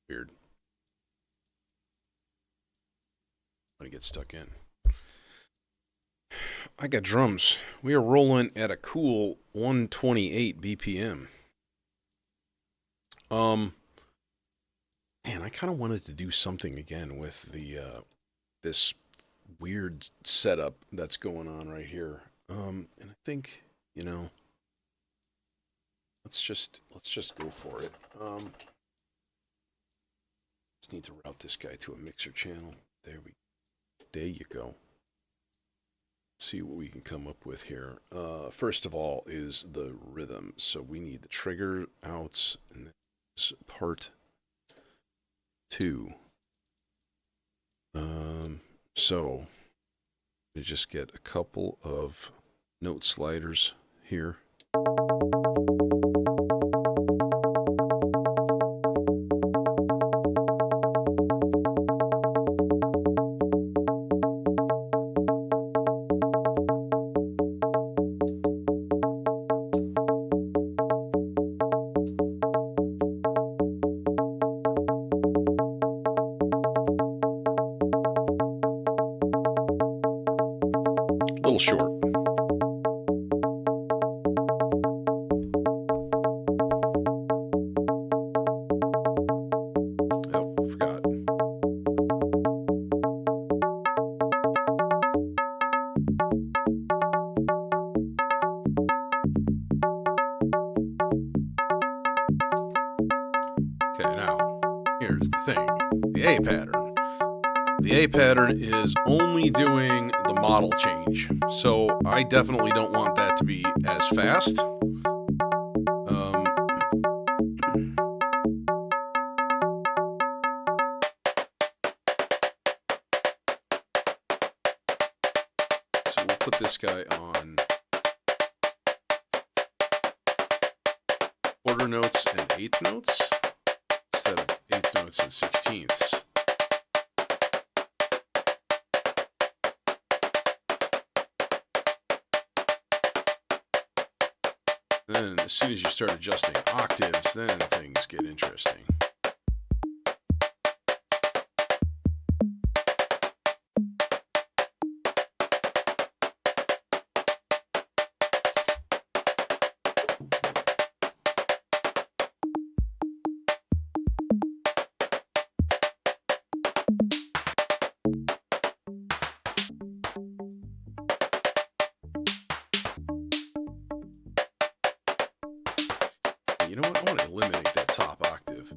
Weird. I'm gonna get stuck in. I got drums. We are rolling at a cool 128 BPM. Man, I kind of wanted to do something again with the this weird setup that's going on right here. And I think, you know, let's just go for it. Just need to route this guy to a mixer channel. There you go. Let's see what we can come up with here. First of all is the rhythm. So we need the trigger outs and this part 2. So we just get a couple of note sliders here. A little short. Oh, forgot. Okay, now, here's the thing. The A pattern. The A pattern is only doing the model change, so I definitely don't want that to be as fast. So we'll put this guy on quarter notes and eighth notes instead of eighth notes and sixteenths. Then, as soon as you start adjusting octaves, then things get interesting. You know what? I want to eliminate that top octave.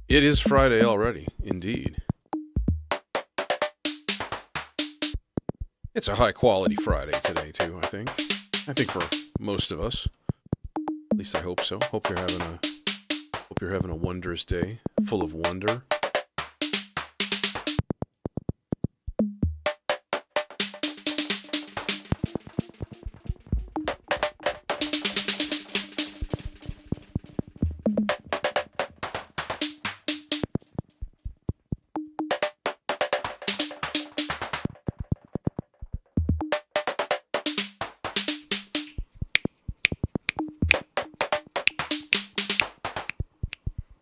It is Friday already, indeed. It's a high quality Friday today too, I think. I think for most of us. At least I hope so. Hope you're having a wondrous day, full of wonder.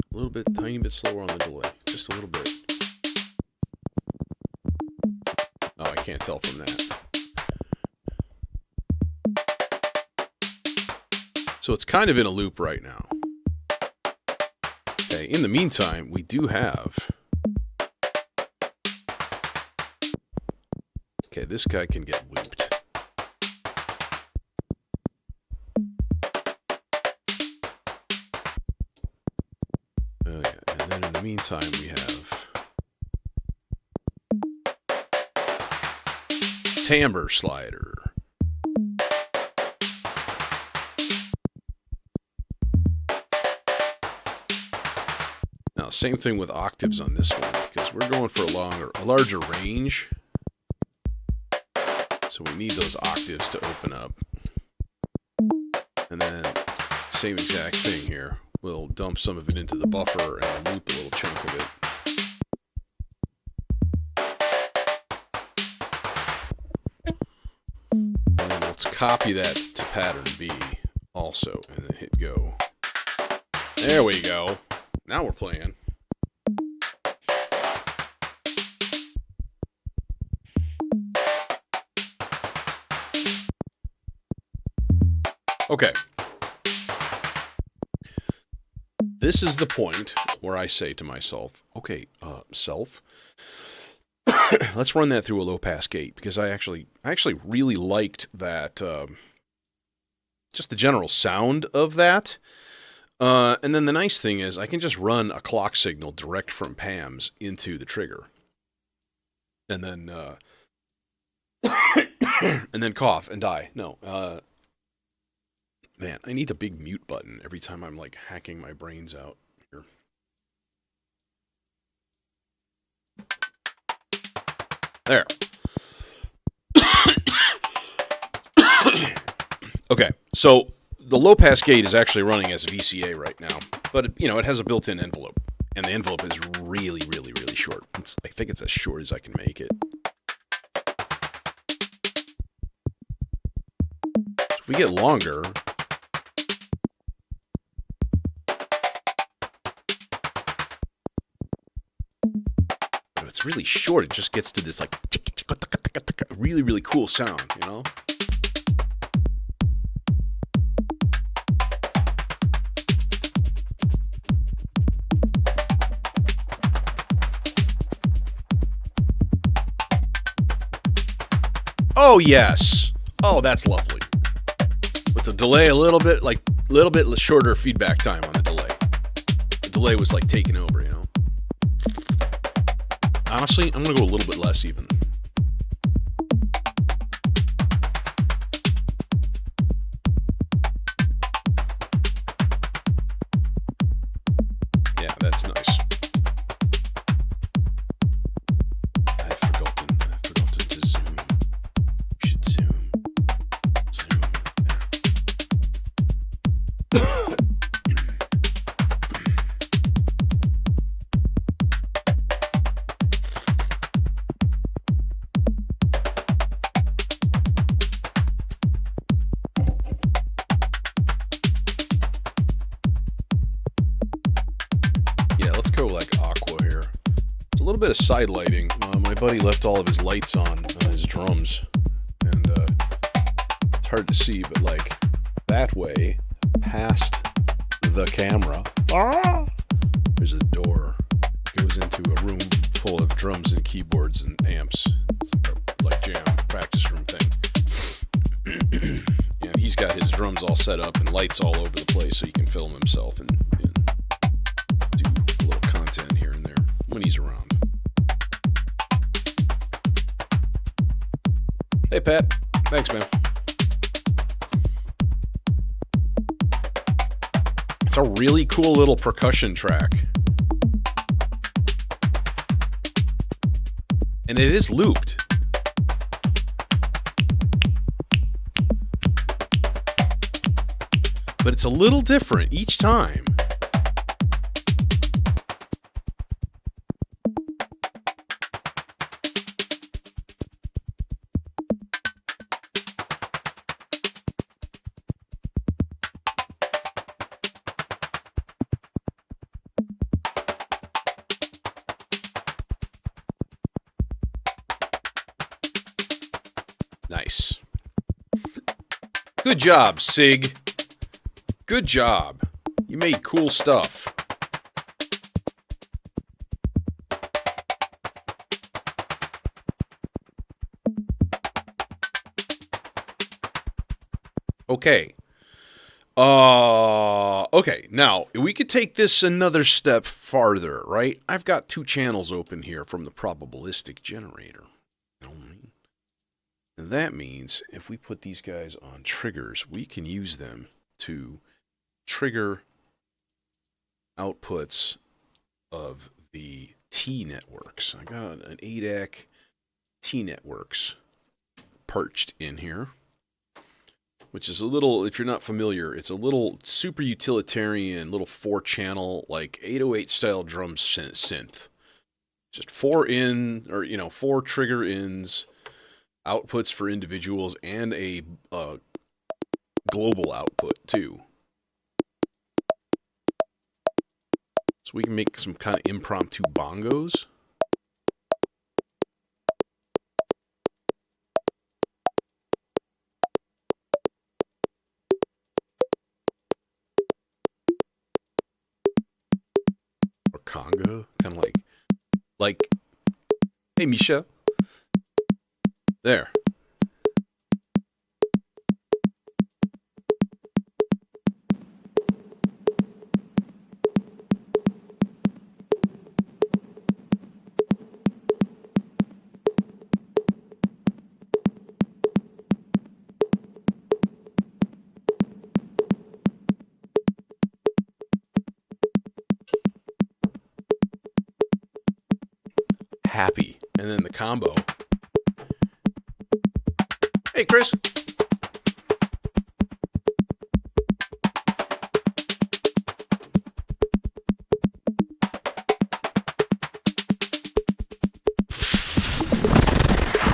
A little bit, tiny bit slower on the delay. Just a little bit. Oh, I can't tell from that. So it's kind of in a loop right now. Okay, in the meantime, we do have... Okay, this guy can get looped. Oh yeah, and then in the meantime we have timbre slider. Now, same thing with octaves on this one, because we're going for a larger range. So we need those octaves to open up. And then, same exact thing here. We'll dump some of it into the buffer and loop a little chunk of it. And then let's copy that to pattern B also, and then hit go. There we go. Now we're playing. Okay. This is the point where I say to myself, okay, self, let's run that through a low-pass gate, because I actually really liked that, just the general sound of that. And then the nice thing is I can just run a clock signal direct from PAMs into the trigger. And then, and then cough and die. No, man, I need a big mute button every time I'm, like, hacking my brains out here. There. Okay, so the low-pass gate is actually running as VCA right now, but, it has a built-in envelope, and the envelope is really, really, really short. I think it's as short as I can make it. So if we get longer... It's really short. It just gets to this, like, really, really cool sound, Oh, yes. Oh, that's lovely. With the delay a little bit shorter feedback time on the delay. The delay was, like, taking over, Honestly, I'm going to go a little bit less even. Yeah, that's nice. I've forgotten to zoom. You should zoom. Zoom. There. Bit of side lighting. My buddy left all of his lights on his drums, and it's hard to see, but like that way, past the camera, there's a door. It goes into a room full of drums and keyboards and amps, like jam practice room thing. And he's got his drums all set up and lights all over the place, so he can film himself and do a little content here and there when he's around. Hey, Pat. Thanks, man. It's a really cool little percussion track. And it is looped. But it's a little different each time. Nice. Good job, Sig. Good job. You made cool stuff. Okay. Okay, now, we could take this another step farther, right? I've got two channels open here from the probabilistic generator. And that means if we put these guys on triggers, we can use them to trigger outputs of the T networks. I got an ADAC T networks perched in here. which is a little, if you're not familiar, it's a little super utilitarian, little 4-channel, like 808 style drum synth. Just 4 trigger ins, outputs for individuals, and a global output too. So we can make some kind of impromptu bongos. Or conga, kind of like, hey Misha, there. Happy. And then the combo. Hey, Chris.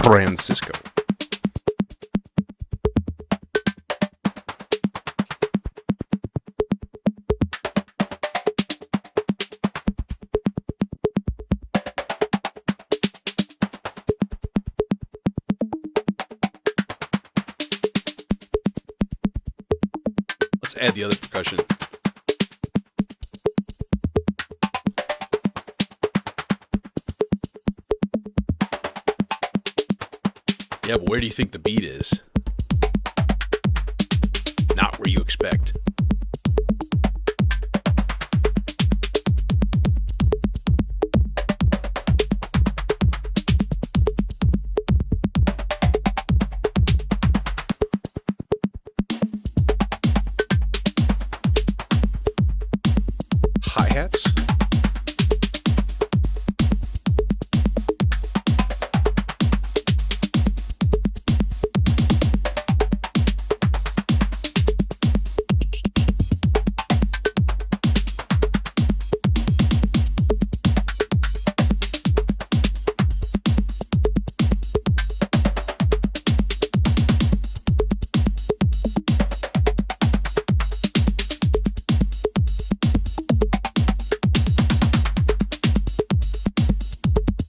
Francisco. Add the other percussion. Yeah, but where do you think the beat is? Not where you expect. Hi-hats.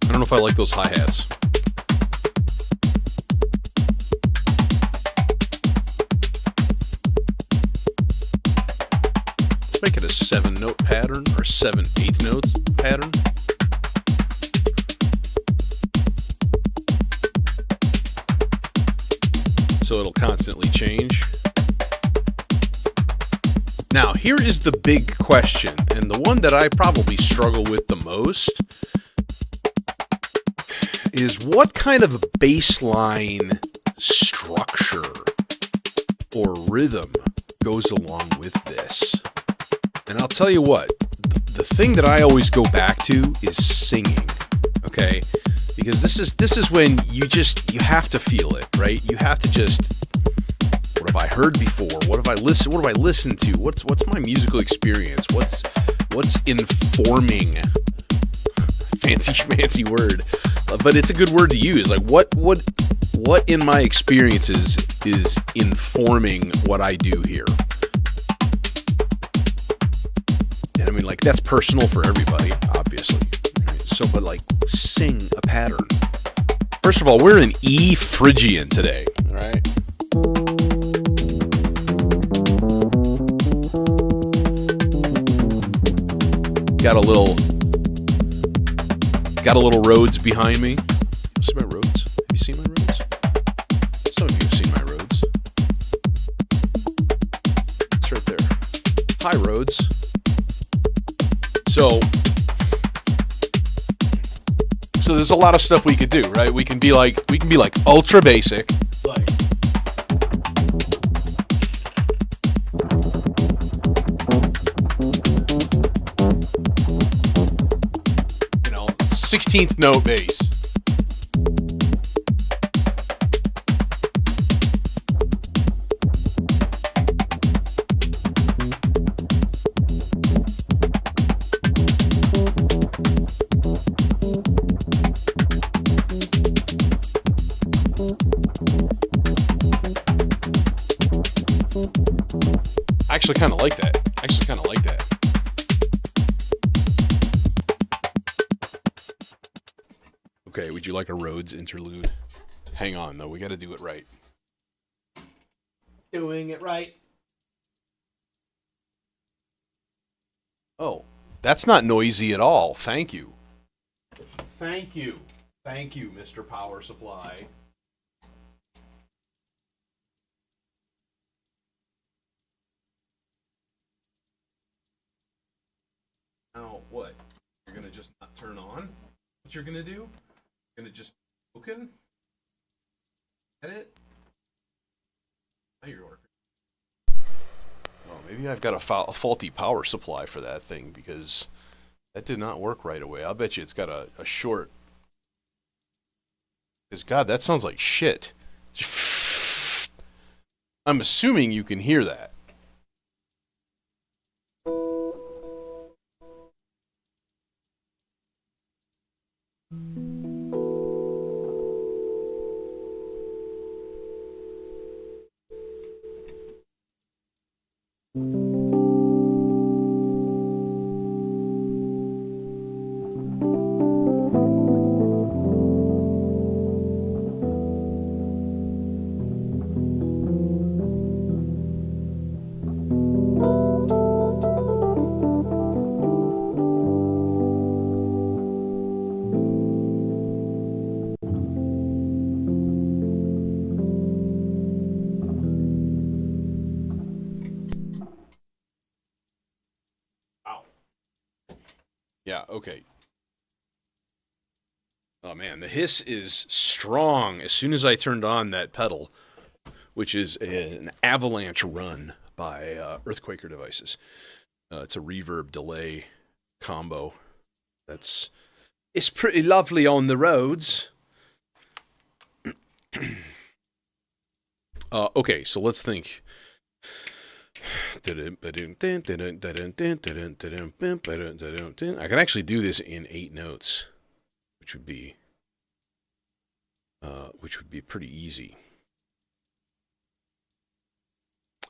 I don't know if I like those hi-hats. Let's make it a 7-note pattern or 7 8th notes pattern. So it'll constantly change. Now, here is the big question, and the one that I probably struggle with the most, is what kind of baseline structure or rhythm goes along with this? And I'll tell you what, the thing that I always go back to is singing, okay? Because this is when you have to feel it, right? You have to just, what have I heard before? What have I listened to? What's my musical experience? What's informing? Fancy schmancy word. But it's a good word to use. Like what in my experiences is informing what I do here? And I mean, like, that's personal for everybody, obviously. So, but like, sing a pattern. First of all, we're in E Phrygian today, all right? Got a little Rhodes behind me. See my Rhodes? Have you seen my Rhodes? Some of you have seen my Rhodes. It's right there. Hi, Rhodes. So there's a lot of stuff we could do, right? We can be like ultra basic. Like, 16th note bass. I actually kind of like that. Okay, would you like a Rhodes interlude? Hang on, though. We got to do it right. Doing it right. Oh, that's not noisy at all. Thank you. Thank you. Thank you, Mr. Power Supply. Now, what? You're going to just not turn on? What you're going to do? You're going to just open? Edit? Now you're working. Oh, maybe I've got a faulty power supply for that thing, because that did not work right away. I'll bet you it's got a short. Because, God, that sounds like shit. I'm assuming you can hear that. Yeah, okay. Oh man, the hiss is strong as soon as I turned on that pedal, which is an avalanche run by Earthquaker Devices. It's a reverb delay combo it's pretty lovely on the roads. Okay, so let's think. I can actually do this in 8 notes, which would be pretty easy.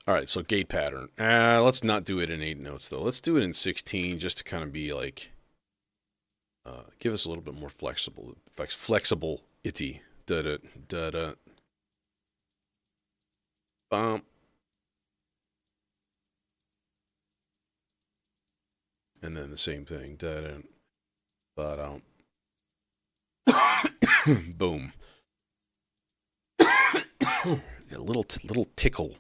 All right, so gate pattern. Let's not do it in 8 notes though. Let's do it in 16, just to kind of be like, give us a little bit more flexible itty. Da da da da. Bump. And then the same thing. Da da. Ba boom. A little tickle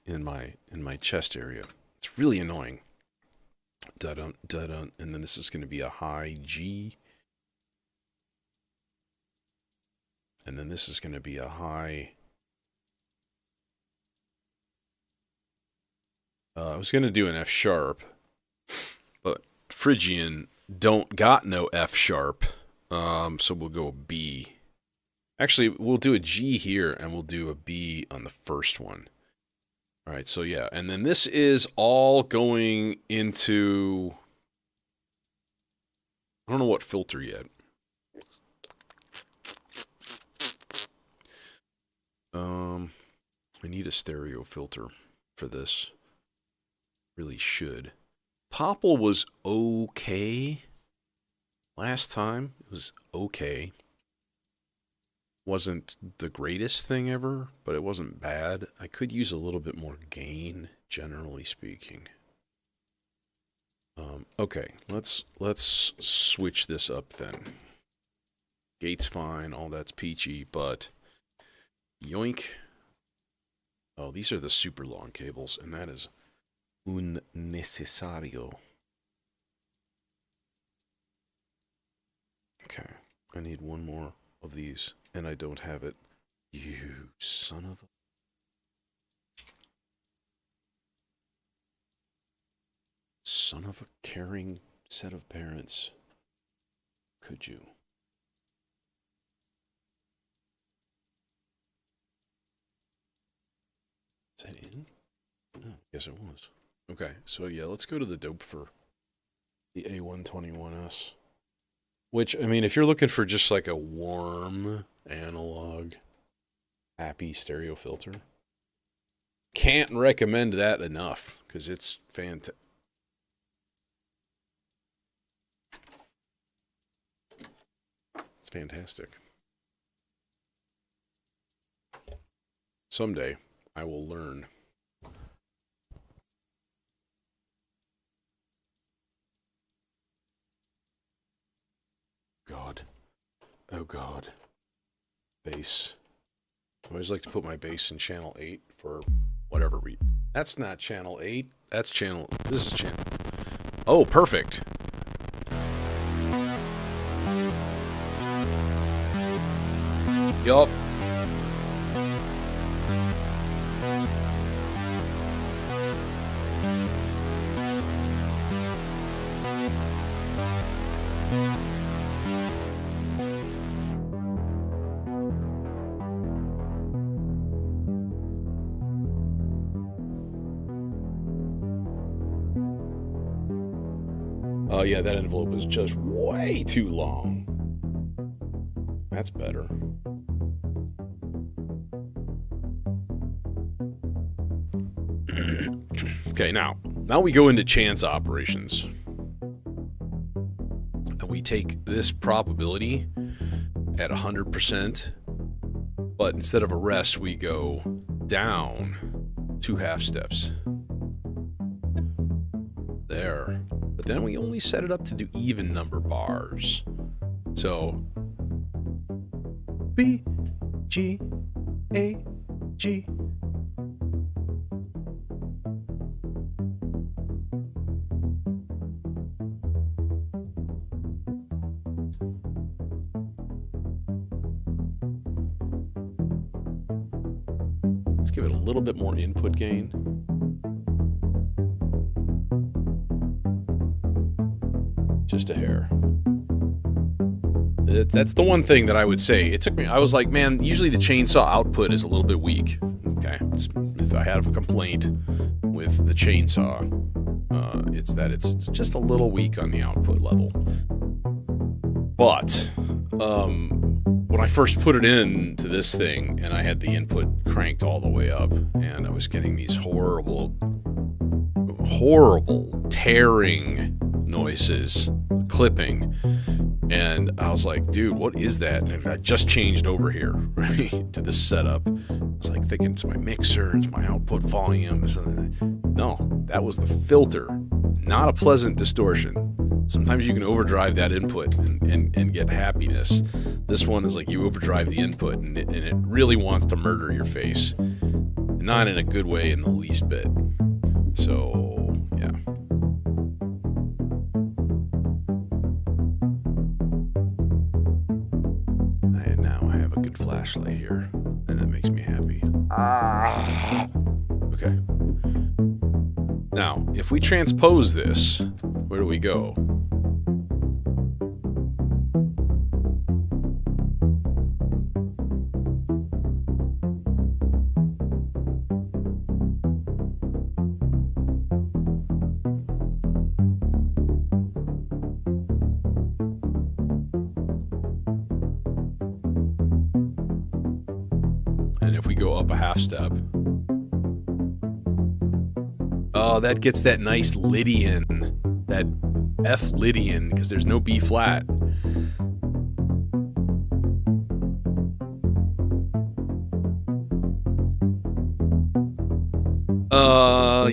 in my chest area. It's really annoying. Da dun da dun. And then this is going to be a high G. And then this is going to be a high. I was going to do an F sharp, but Phrygian don't got no F sharp, so we'll go B. Actually, we'll do a G here, and we'll do a B on the first one. All right, so yeah, and then this is all going into, I don't know what filter yet. I need a stereo filter for this. Really should. Popple was okay. Last time, it was okay. Wasn't the greatest thing ever, but it wasn't bad. I could use a little bit more gain, generally speaking. Okay, let's switch this up then. Gate's fine, all that's peachy, but yoink. Oh, these are the super long cables, and that is unnecessario. Okay, I need one more of these, and I don't have it. You son of a... Son of a caring set of parents. Could you? Is that in? No, yes it was. Okay, so yeah, let's go to the dope for the A121S. Which, I mean, if you're looking for just like a warm analog, Happy stereo filter. Can't recommend that enough because it's fantastic. It's fantastic. Someday I will learn. God. Oh God. Bass. I always like to put my bass in channel 8 for whatever reason. That's not channel 8. That's channel... This is channel... Oh, perfect. Yup. Oh, yeah, that envelope is just way too long. That's better. Okay, now we go into chance operations. And we take this probability at 100%, but instead of a rest, we go down 2 half steps. There. But then we only set it up to do even number bars. So B, G, A, G. Let's give it a little bit more input gain. Just a hair. That's the one thing that I would say. It took me, I was like, man, usually the chainsaw output is a little bit weak. Okay. If I have a complaint with the chainsaw, it's that it's just a little weak on the output level. But, when I first put it into this thing and I had the input cranked all the way up and I was getting these horrible tearing noises, clipping, and I was like, dude, what is that? And I just changed over here, right, to this setup. I was like thinking it's my mixer, it's my output volume. No, that was the filter. Not a pleasant distortion. Sometimes you can overdrive that input and get happiness. This one is like you overdrive the input and it really wants to murder your face. Not in a good way in the least bit. So, yeah. Now I have a good flashlight here, and that makes me happy. Okay. Now, if we transpose this, where do we go? And if we go up a half step, oh, that gets that nice Lydian, that F Lydian, because there's no B flat.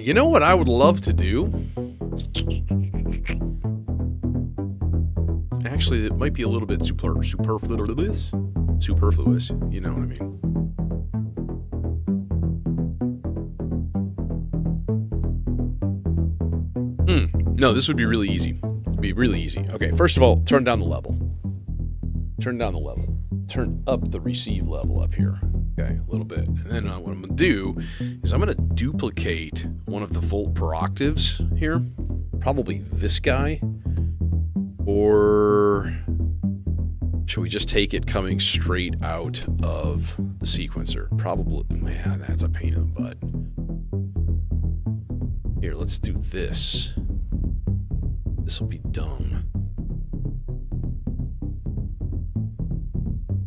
You know what I would love to do? Actually, it might be a little bit superfluous. Superfluous, you know what I mean. No, this would be really easy. It'd be really easy. Okay, first of all, turn down the level. Turn down the level. Turn up the receive level up here. Okay, a little bit. And then what I'm going to do is I'm going to duplicate one of the volt per octaves here. Probably this guy. Or should we just take it coming straight out of the sequencer? Probably. Man, that's a pain in the butt. Here, let's do this. This will be dumb.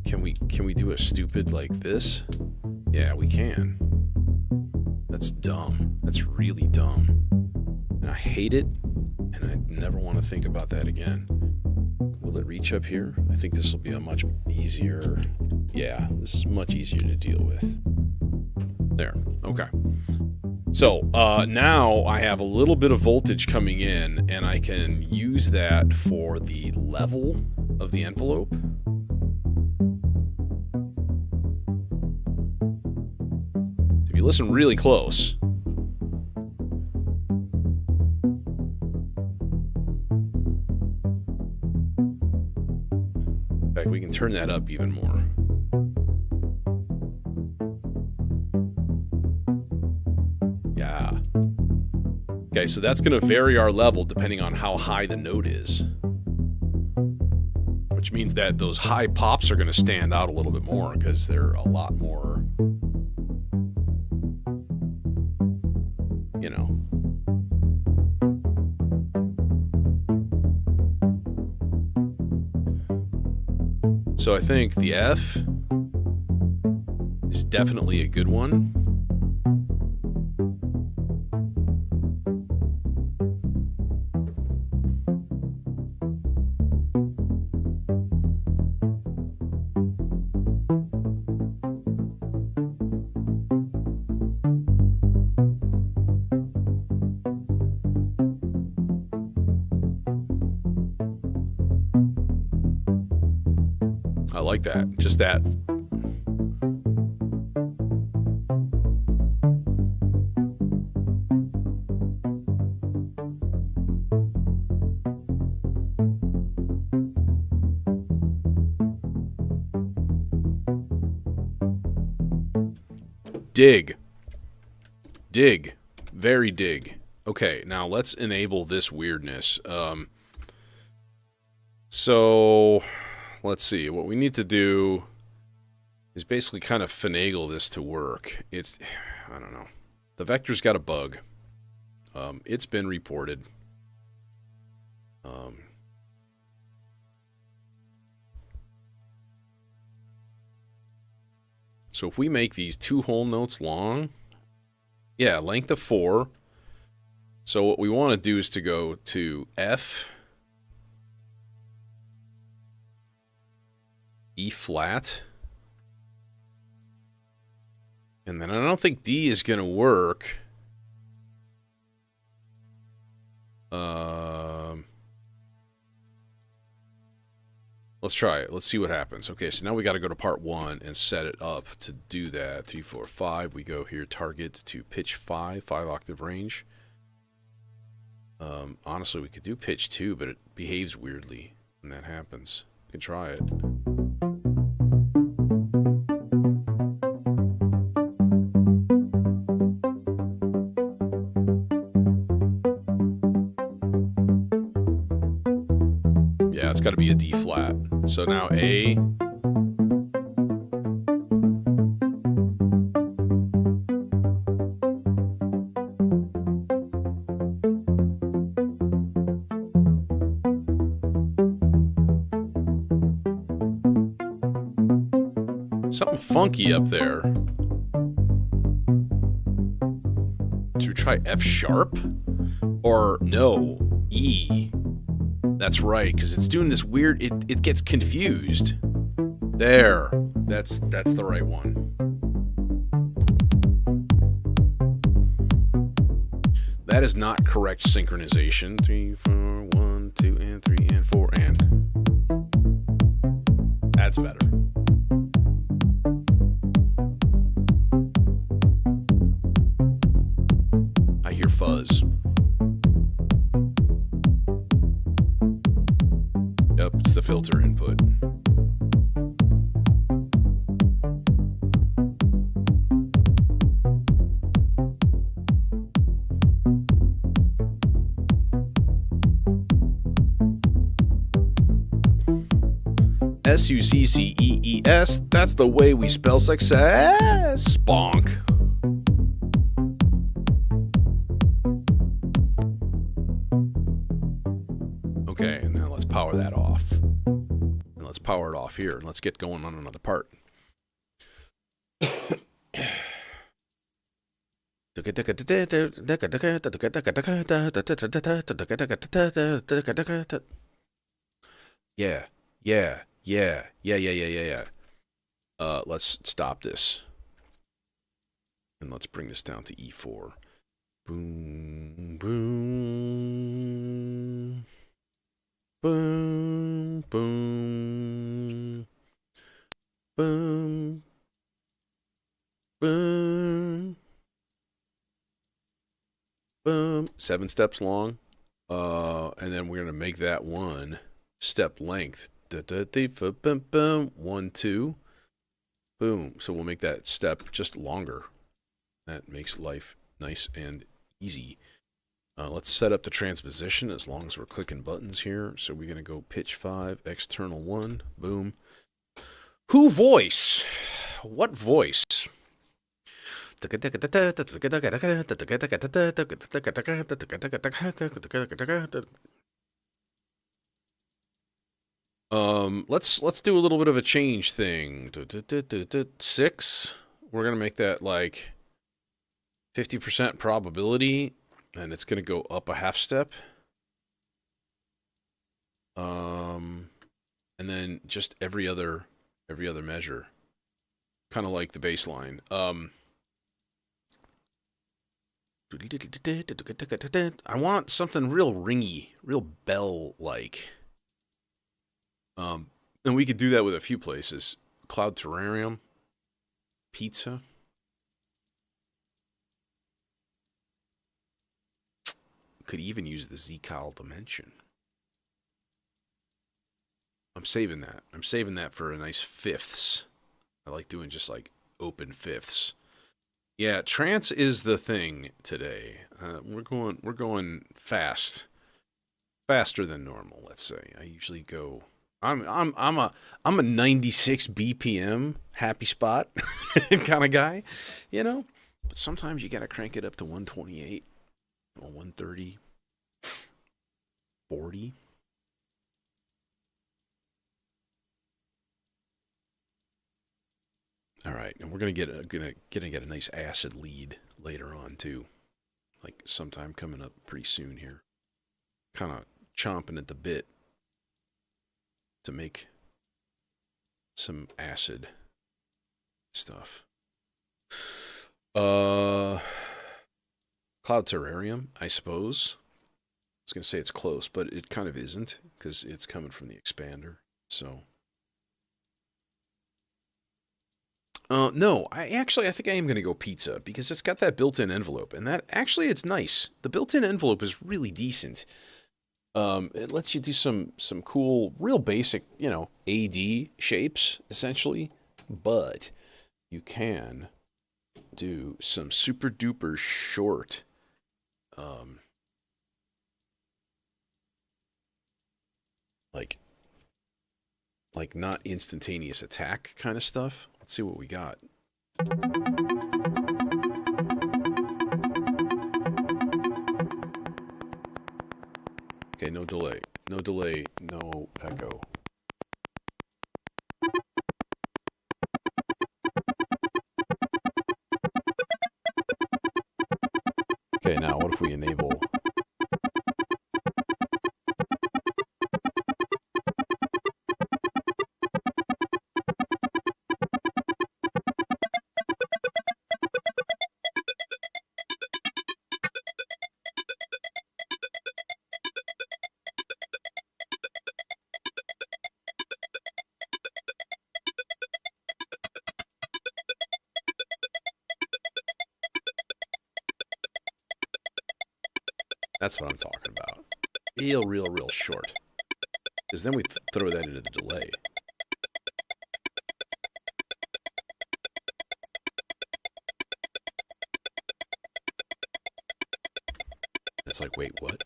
Can we do a stupid like this? Yeah, we can. That's dumb. That's really dumb. And I hate it, and I never want to think about that again. Will it reach up here? I think this will be a much easier... Yeah, this is much easier to deal with. There. Okay. So, now I have a little bit of voltage coming in, and I can use that for the level of the envelope. If you listen really close... In fact, we can turn that up even more. Yeah. Okay, so that's going to vary our level depending on how high the note is. Which means that those high pops are going to stand out a little bit more because they're a lot more, you know. So I think the F is definitely a good one. I like that. Just that. Dig. Dig. Very dig. Okay, now let's enable this weirdness. So... Let's see, what we need to do is basically kind of finagle this to work. I don't know. The vector's got a bug. It's been reported. So if we make these 2 whole notes long, yeah, length of 4. So what we want to do is to go to F, E flat, and then I don't think D is going to work. Let's try it. Let's see what happens. Okay, so now we got to go to part 1 and set it up to do that. 3, 4, 5. We go here, target to pitch 5 octave range. Honestly, we could do pitch 2, but it behaves weirdly when that happens. We can try it. Yeah, it's got to be a D flat. So now A. Something funky up there. Should we try F sharp? Or no, E. That's right, because it's doing this weird, it gets confused. There. That's the right one. That is not correct synchronization. 3, 4, 1, 2, and 3, and 4, and. That's better. I hear fuzz. Yep, it's the filter input. S-U-C-C-E-E-S, that's the way we spell success. Bonk. Okay, and now let's power that off. And let's power it off here, and let's get going on another part. Yeah, yeah, yeah, yeah, yeah, yeah, yeah, yeah. Let's stop this. And let's bring this down to E4. Boom, boom, boom, boom, boom, boom, boom. 7 steps long. And then we're gonna make that one step length. Boom, 1, 2, boom. So we'll make that step just longer. That makes life nice and easy. Let's set up the transposition as long as we're clicking buttons here. So we're going to go pitch 5, external 1, boom. Who voice? What voice? Let's do a little bit of a change thing. 6. We're going to make that like 50% probability, and it's going to go up a half step. And then just every other measure, kind of like the baseline. I want something real ringy, real bell-like. And we could do that with a few places. Cloud Terrarium, Pizza. Could even use the Z-Cal Dimension. I'm saving that. I'm saving that for a nice fifths. I like doing just like open fifths. Yeah, trance is the thing today. We're going fast, faster than normal. Let's say I usually go. I'm a 96 BPM happy spot kind of guy, you know. But sometimes you gotta crank it up to 128 or 130, 40. All right, and we're gonna get a nice acid lead later on too, like sometime coming up pretty soon here. Kind of chomping at the bit to make some acid stuff. Cloud Terrarium, I suppose. I was gonna say it's close, but it kind of isn't because it's coming from the expander. So. No, I think I am going to go pizza because it's got that built-in envelope, and that actually it's nice. The built-in envelope is really decent. It lets you do some cool, real basic, AD shapes essentially, but you can do some super duper short, like not instantaneous attack kind of stuff. Let's see what we got. Okay, no delay. No delay, no echo. Okay, now what if we enable... That's what I'm talking about. Real short. Because then we throw that into the delay. It's like, wait, what?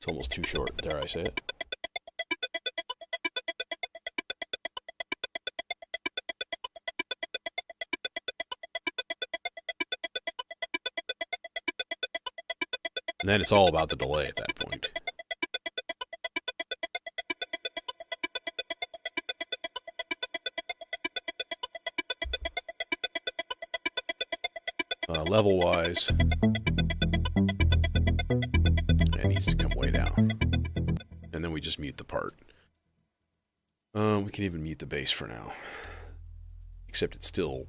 It's almost too short, dare I say it. And then it's all about the delay at that point. Level-wise, it needs to come way down. And then we just mute the part. We can even mute the bass for now. Except it still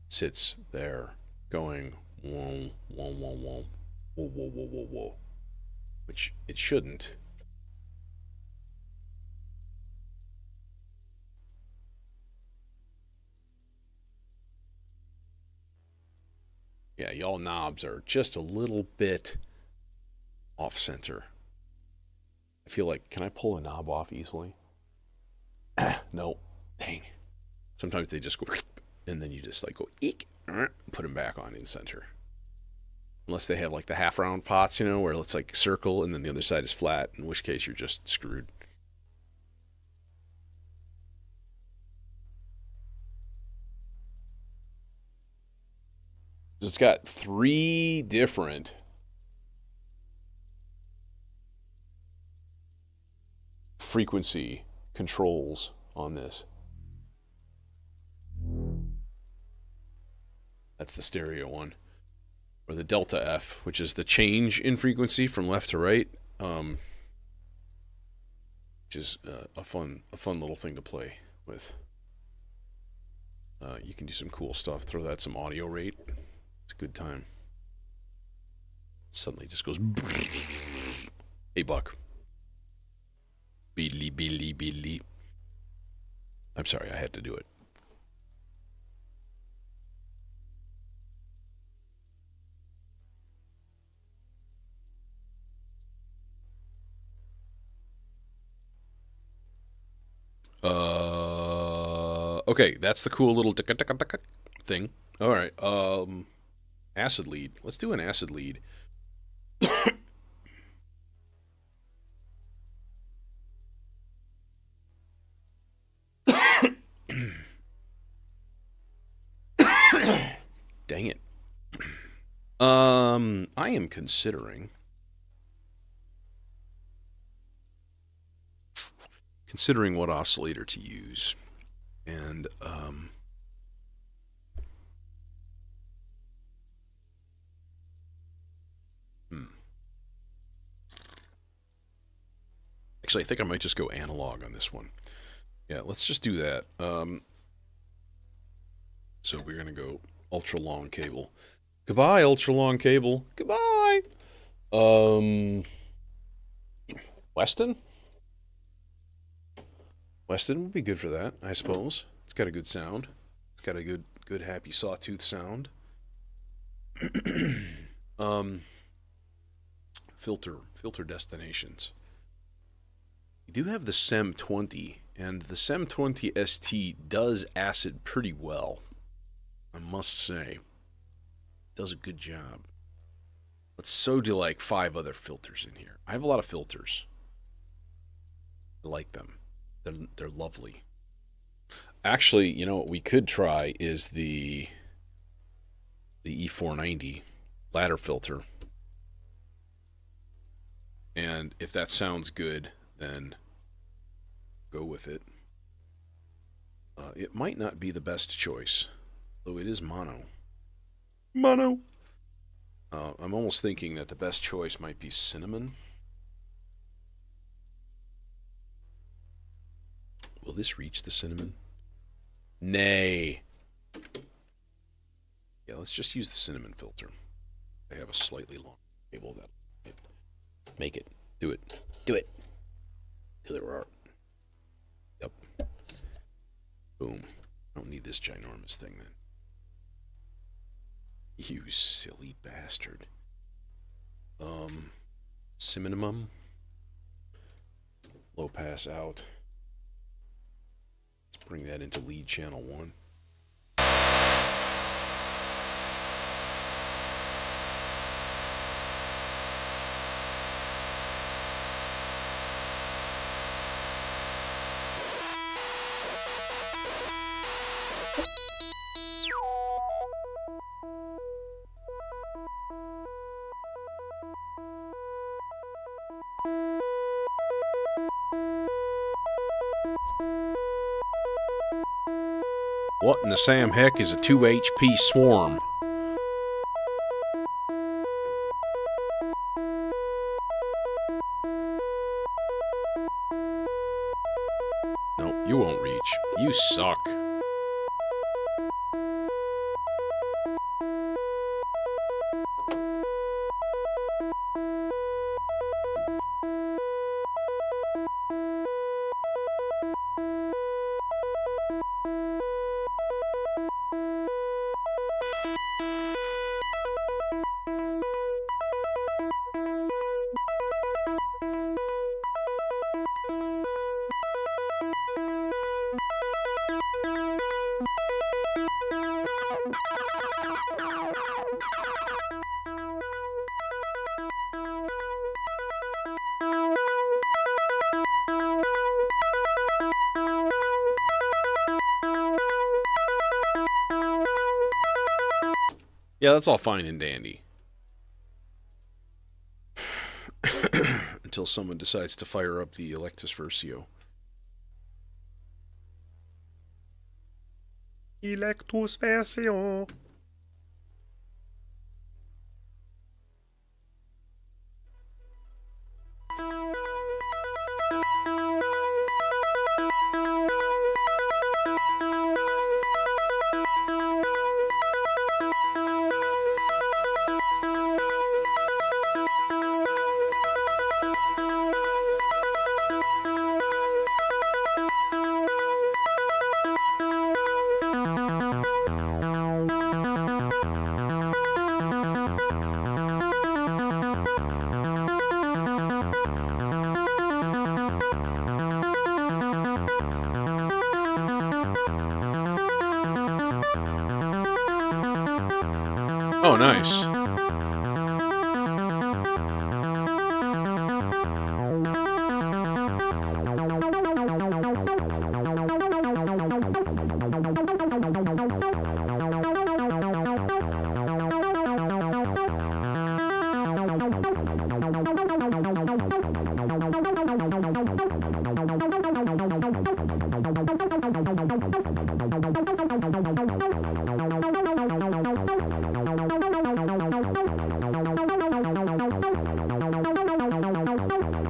sits there going whoa, whoa, whoa, whoa, whoa, whoa, whoa, whoa, whoa. Which it shouldn't. Yeah, y'all knobs are just a little bit off center. I feel like, can I pull a knob off easily? No. Dang. Sometimes they just go, and then you just like go, eek, put them back on in center. Unless they have like the half round pots, you know, where it's like circle and then the other side is flat, in which case you're just screwed. It's got 3 different frequency controls on this. That's the stereo one. Or the delta F, which is the change in frequency from left to right. Which is a fun little thing to play with. You can do some cool stuff. Throw that some audio rate. It's a good time. Suddenly it just goes. Hey, Buck. Billy, Billy, Billy. I'm sorry, I had to do it. Okay, that's the cool little thing. All right, acid lead. Let's do an acid lead. Dang it. I am considering what oscillator to use. And actually, I think I might just go analog on this one. Yeah, let's just do that. So we're gonna go ultra long cable. Goodbye, ultra long cable. Goodbye. Weston? Weston would be good for that, I suppose. It's got a good sound. It's got a good happy sawtooth sound. Filter destinations. You do have the SEM 20, and the SEM 20 ST does acid pretty well. I must say. Does a good job. But so do like 5 other filters in here. I have a lot of filters. I like them. They're lovely. Actually, you know what we could try is the E490 ladder filter. And if that sounds good, then go with it. It might not be the best choice, though it is mono. Mono! I'm almost thinking that the best choice might be cinnamon. Will this reach the cinnamon? Nay. Yeah, let's just use the cinnamon filter. I have a slightly long cable that make it. Do it. Do it. Do the art. Yep. Boom. I don't need this ginormous thing then. You silly bastard. Cinnamon. Low pass out. Let's bring that into lead channel 1. What in the Sam heck is a 2 HP swarm? No, you won't reach. You suck. Yeah, that's all fine and dandy. Until someone decides to fire up the Electus Versio. Electus Versio. Oh, nice.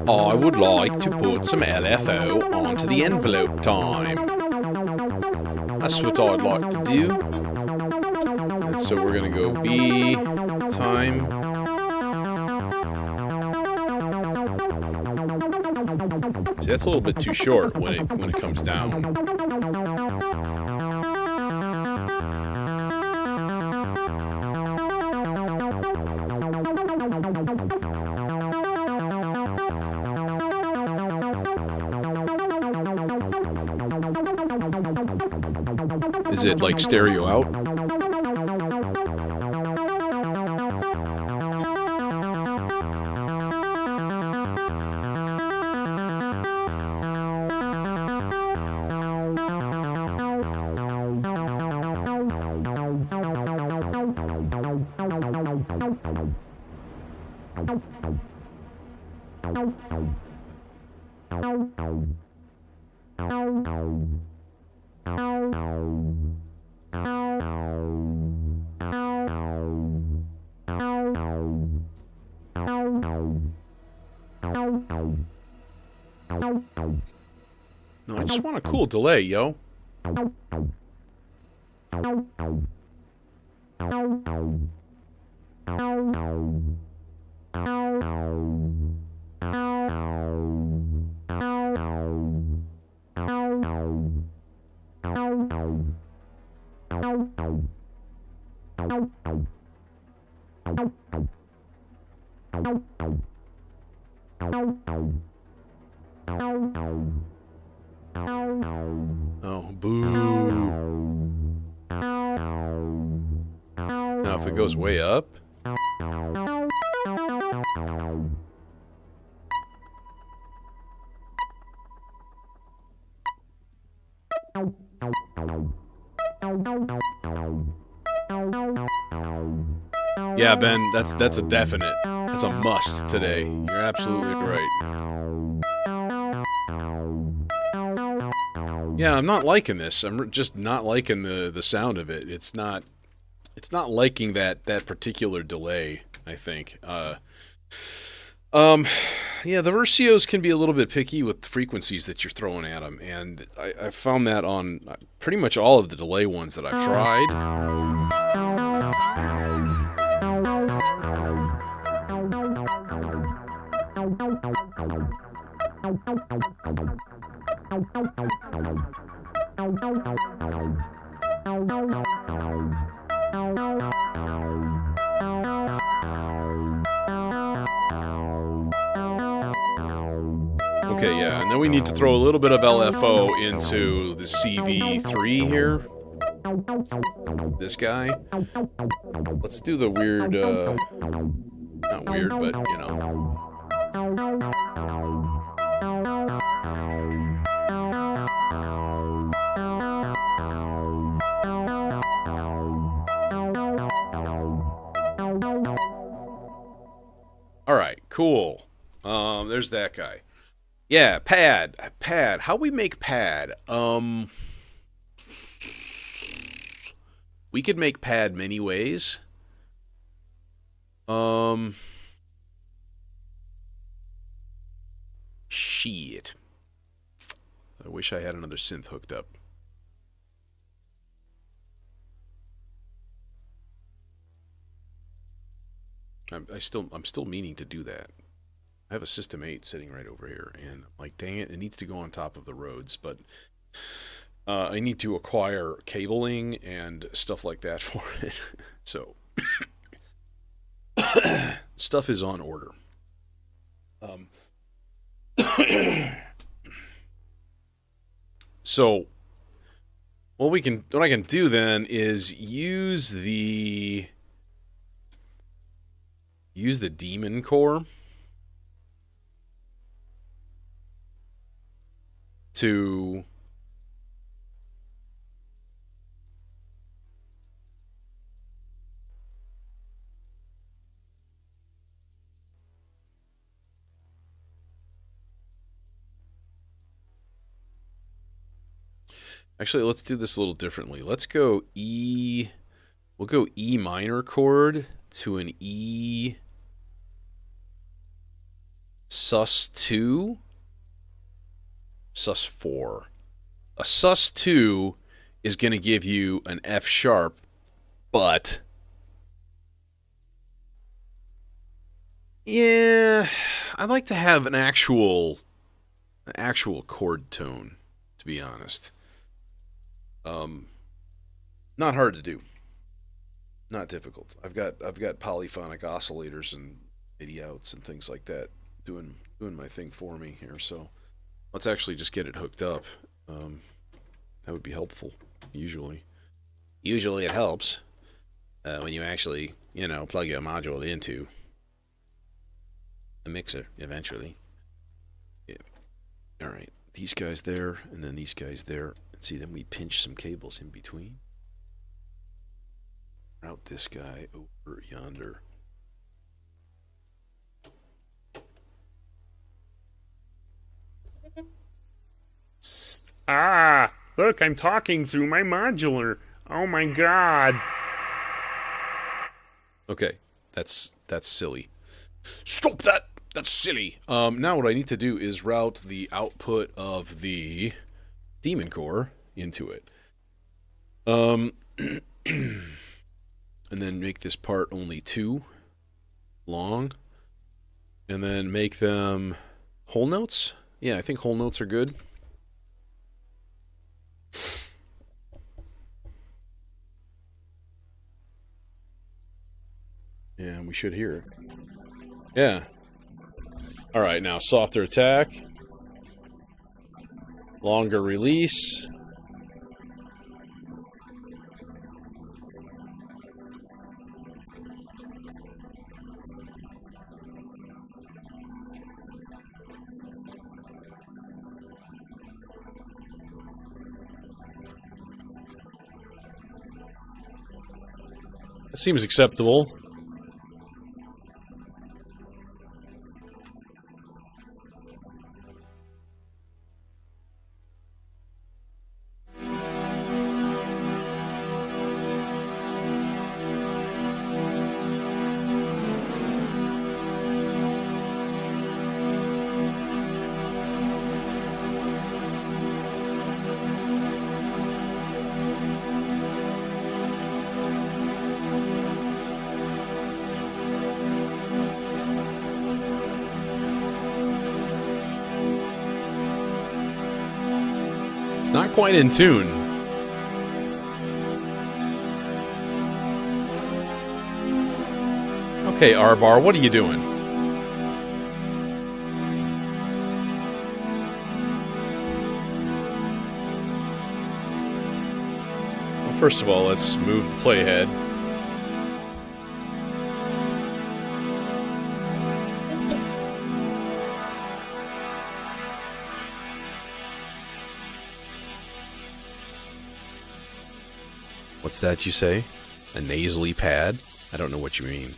I would like to put some LFO onto the envelope time. That's what I'd like to do. And so we're going to go B, time. See, that's a little bit too short when it comes down. Is it like stereo out? No, I just want a cool delay, yo. Oh, boo. Now, if it goes way up... Yeah, Ben, that's a definite. That's a must today. You're absolutely right. Yeah, I'm not liking this. I'm just not liking the sound of it. It's not liking that particular delay, I think. Yeah, the Versios can be a little bit picky with the frequencies that you're throwing at them, and I found that on pretty much all of the delay ones that I've tried. Okay, yeah, and then we need to throw a little bit of LFO into the CV3 here. This guy. Let's do the weird, not weird, but, you know. Alright, cool. There's that guy. Yeah, pad. How we make pad? We could make pad many ways. Shit. I wish I had another synth hooked up. I'm still meaning to do that. I have a System 8 sitting right over here, and I'm like, dang it, it needs to go on top of the roads, but I need to acquire cabling and stuff like that for it. So, stuff is on order. So, what I can do then is use the demon core to actually, let's do this a little differently. Let's go E. We'll go E minor chord to an E sus2, sus4. A sus2 is going to give you an F sharp, but yeah, I'd like to have an actual chord tone, to be honest. Not hard to do. Not difficult. I've got polyphonic oscillators and MIDI outs and things like that doing my thing for me here. So let's actually just get it hooked up. That would be helpful. Usually it helps when you actually plug a module into a mixer eventually. Yeah. All right. These guys there, and then these guys there. Let's see. Then we pinch some cables in between. Route this guy over yonder. Ah, look, I'm talking through my modular. Oh my god. Okay, that's silly. Stop that! That's silly. Now what I need to do is route the output of the demon core into it. And then make this part only 2 long. And then make them whole notes. Yeah, I think whole notes are good. Yeah, we should hear it. Yeah. Alright, now softer attack. Longer release. That seems acceptable. It's not quite in tune. Okay, R-Bar, what are you doing? Well, first of all, let's move the playhead. What's that you say? A nasally pad? I don't know what you mean.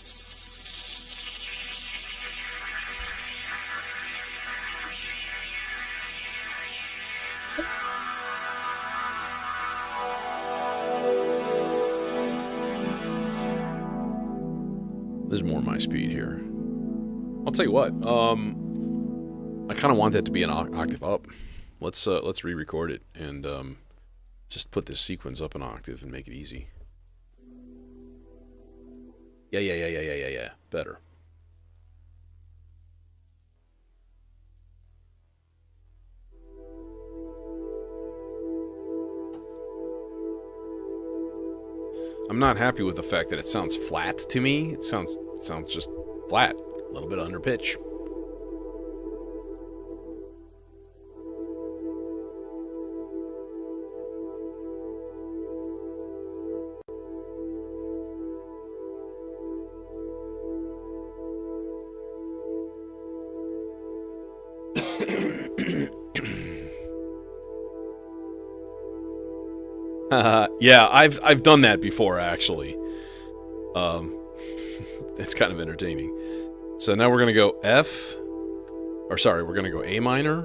There's more my speed here. I'll tell you what. I kind of want that to be an octave up. Let's re-record it and just put this sequence up an octave and make it easy. Yeah. Better. I'm not happy with the fact that it sounds flat to me. It sounds just flat, a little bit under pitch. Yeah, I've done that before actually. It's kind of entertaining. So now we're gonna go F, or sorry, we're gonna go A minor.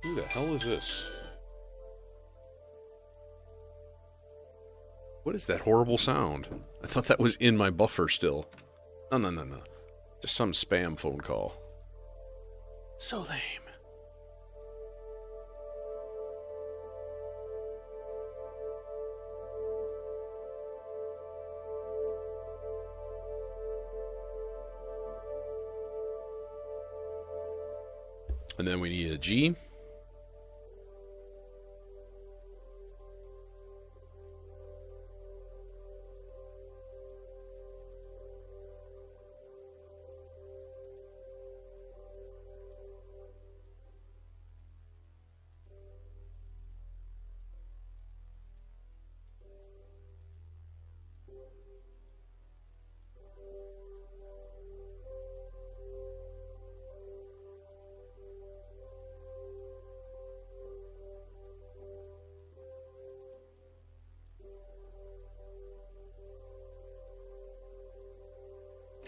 Who the hell is this? What is that horrible sound? I thought that was in my buffer still. No. Just some spam phone call. So lame. And then we need a G.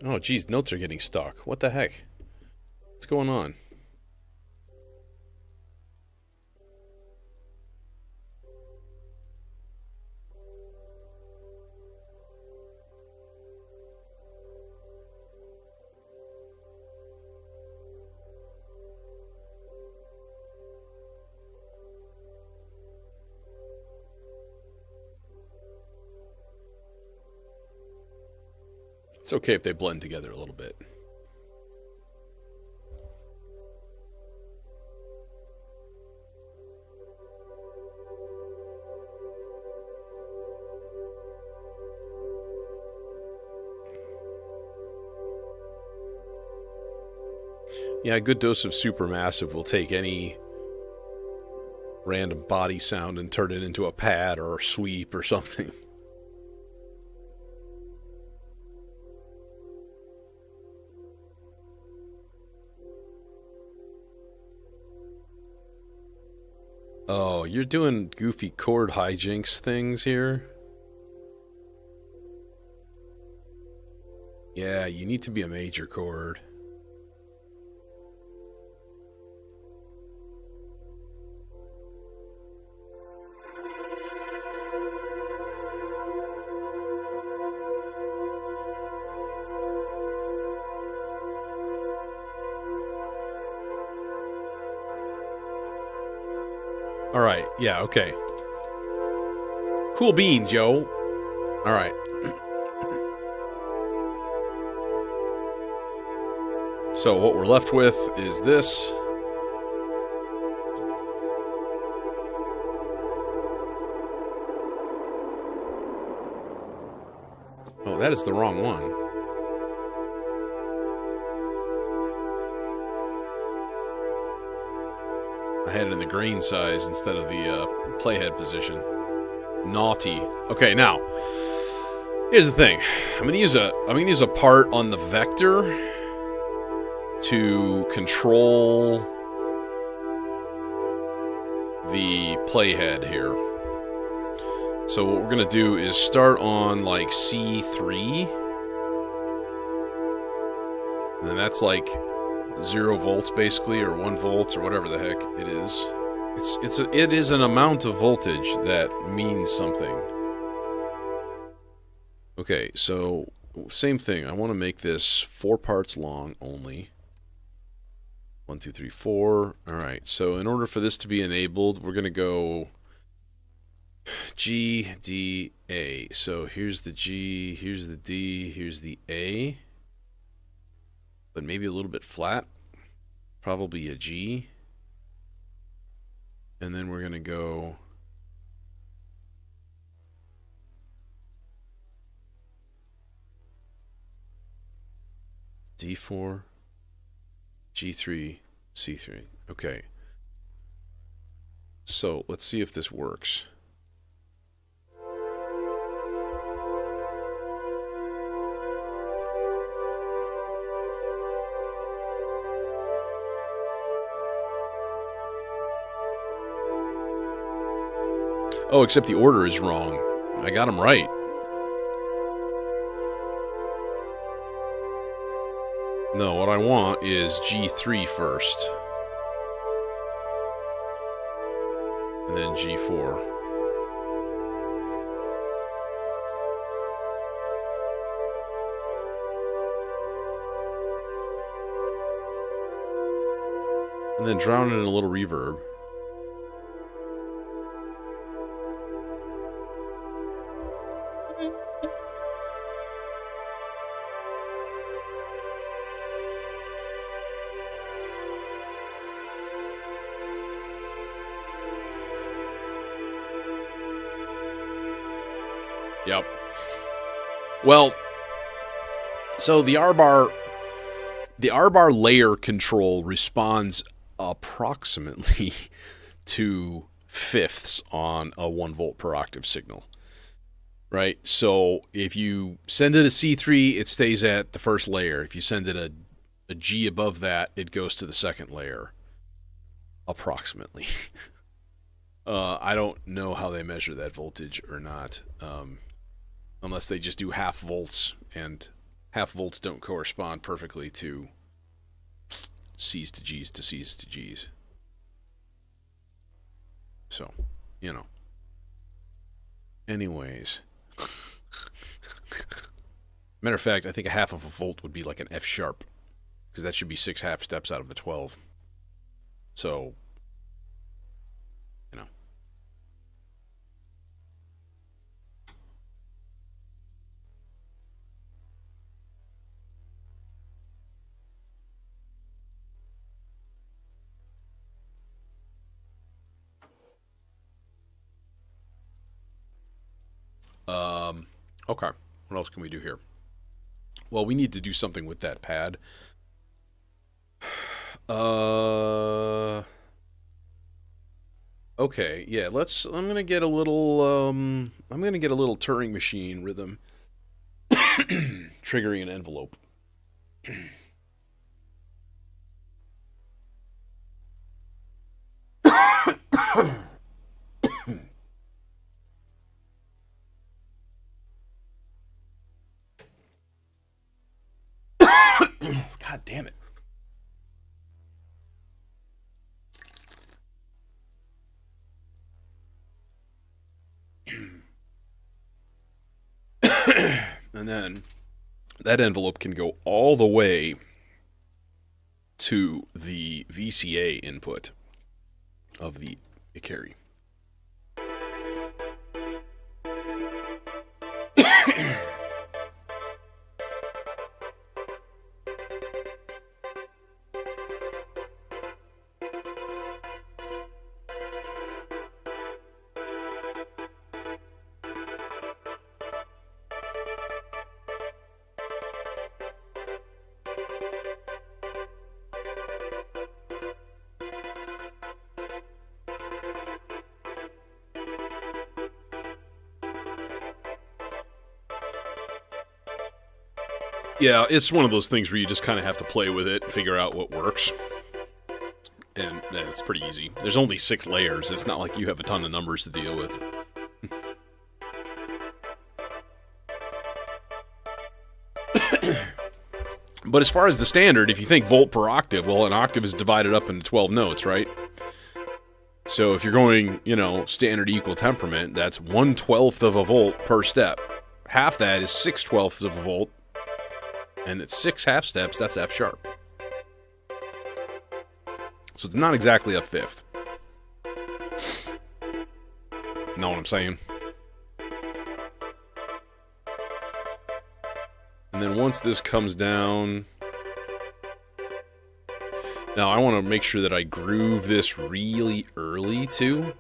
Oh, geez, notes are getting stuck. What the heck? What's going on? It's okay if they blend together a little bit. Yeah, a good dose of supermassive will take any random body sound and turn it into a pad or a sweep or something. Oh, you're doing goofy chord hijinks things here? Yeah, you need to be a major chord. Alright, yeah, okay. Cool beans, yo. Alright. So what we're left with is this. Oh, that is the wrong one. I had it in the grain size instead of the playhead position. Naughty. Okay, now here's the thing. I'm gonna use a part on the vector to control the playhead here. So what we're gonna do is start on like C3, and that's like 0 volts basically, or 1 volt, or whatever the heck it is. It is an amount of voltage that means something. Okay, so same thing. I want to make this 4 parts long only. 1, 2, 3, 4. All right. So in order for this to be enabled, we're gonna go G, D, A. So here's the G, here's the D, here's the A. But maybe a little bit flat. Probably a G. And then we're going to go D4, G3, C3. Okay. So let's see if this works. Oh, except the order is wrong. I got them right. No, what I want is G3 first. And then G4. And then drown it in a little reverb. Yep. Well, so the R-bar layer control responds approximately to fifths on a 1 volt per octave signal. Right? So if you send it a C3, it stays at the first layer. If you send it a G above that, it goes to the second layer. Approximately. I don't know how they measure that voltage or not. Unless they just do half volts, and half volts don't correspond perfectly to C's to G's to C's to G's. So, you know. Anyways. Matter of fact, I think a half of a volt would be like an F sharp, because that should be 6 half steps out of the 12. So, you know. Okay. What else can we do here? Well, we need to do something with that pad. Okay, yeah, I'm gonna get a little, Turing machine rhythm. Triggering an envelope. God damn it. And then that envelope can go all the way to the VCA input of the carry. Yeah, it's one of those things where you just kind of have to play with it and figure out what works. And yeah, it's pretty easy. There's only 6 layers. It's not like you have a ton of numbers to deal with. But as far as the standard, if you think volt per octave, well, an octave is divided up into 12 notes, right? So if you're going, you know, standard equal temperament, that's 1/12 of a volt per step. Half that is 6/12 of a volt. And it's 6 half steps, that's F sharp. So it's not exactly a fifth. Know what I'm saying? And then once this comes down... Now I want to make sure that I groove this really early too.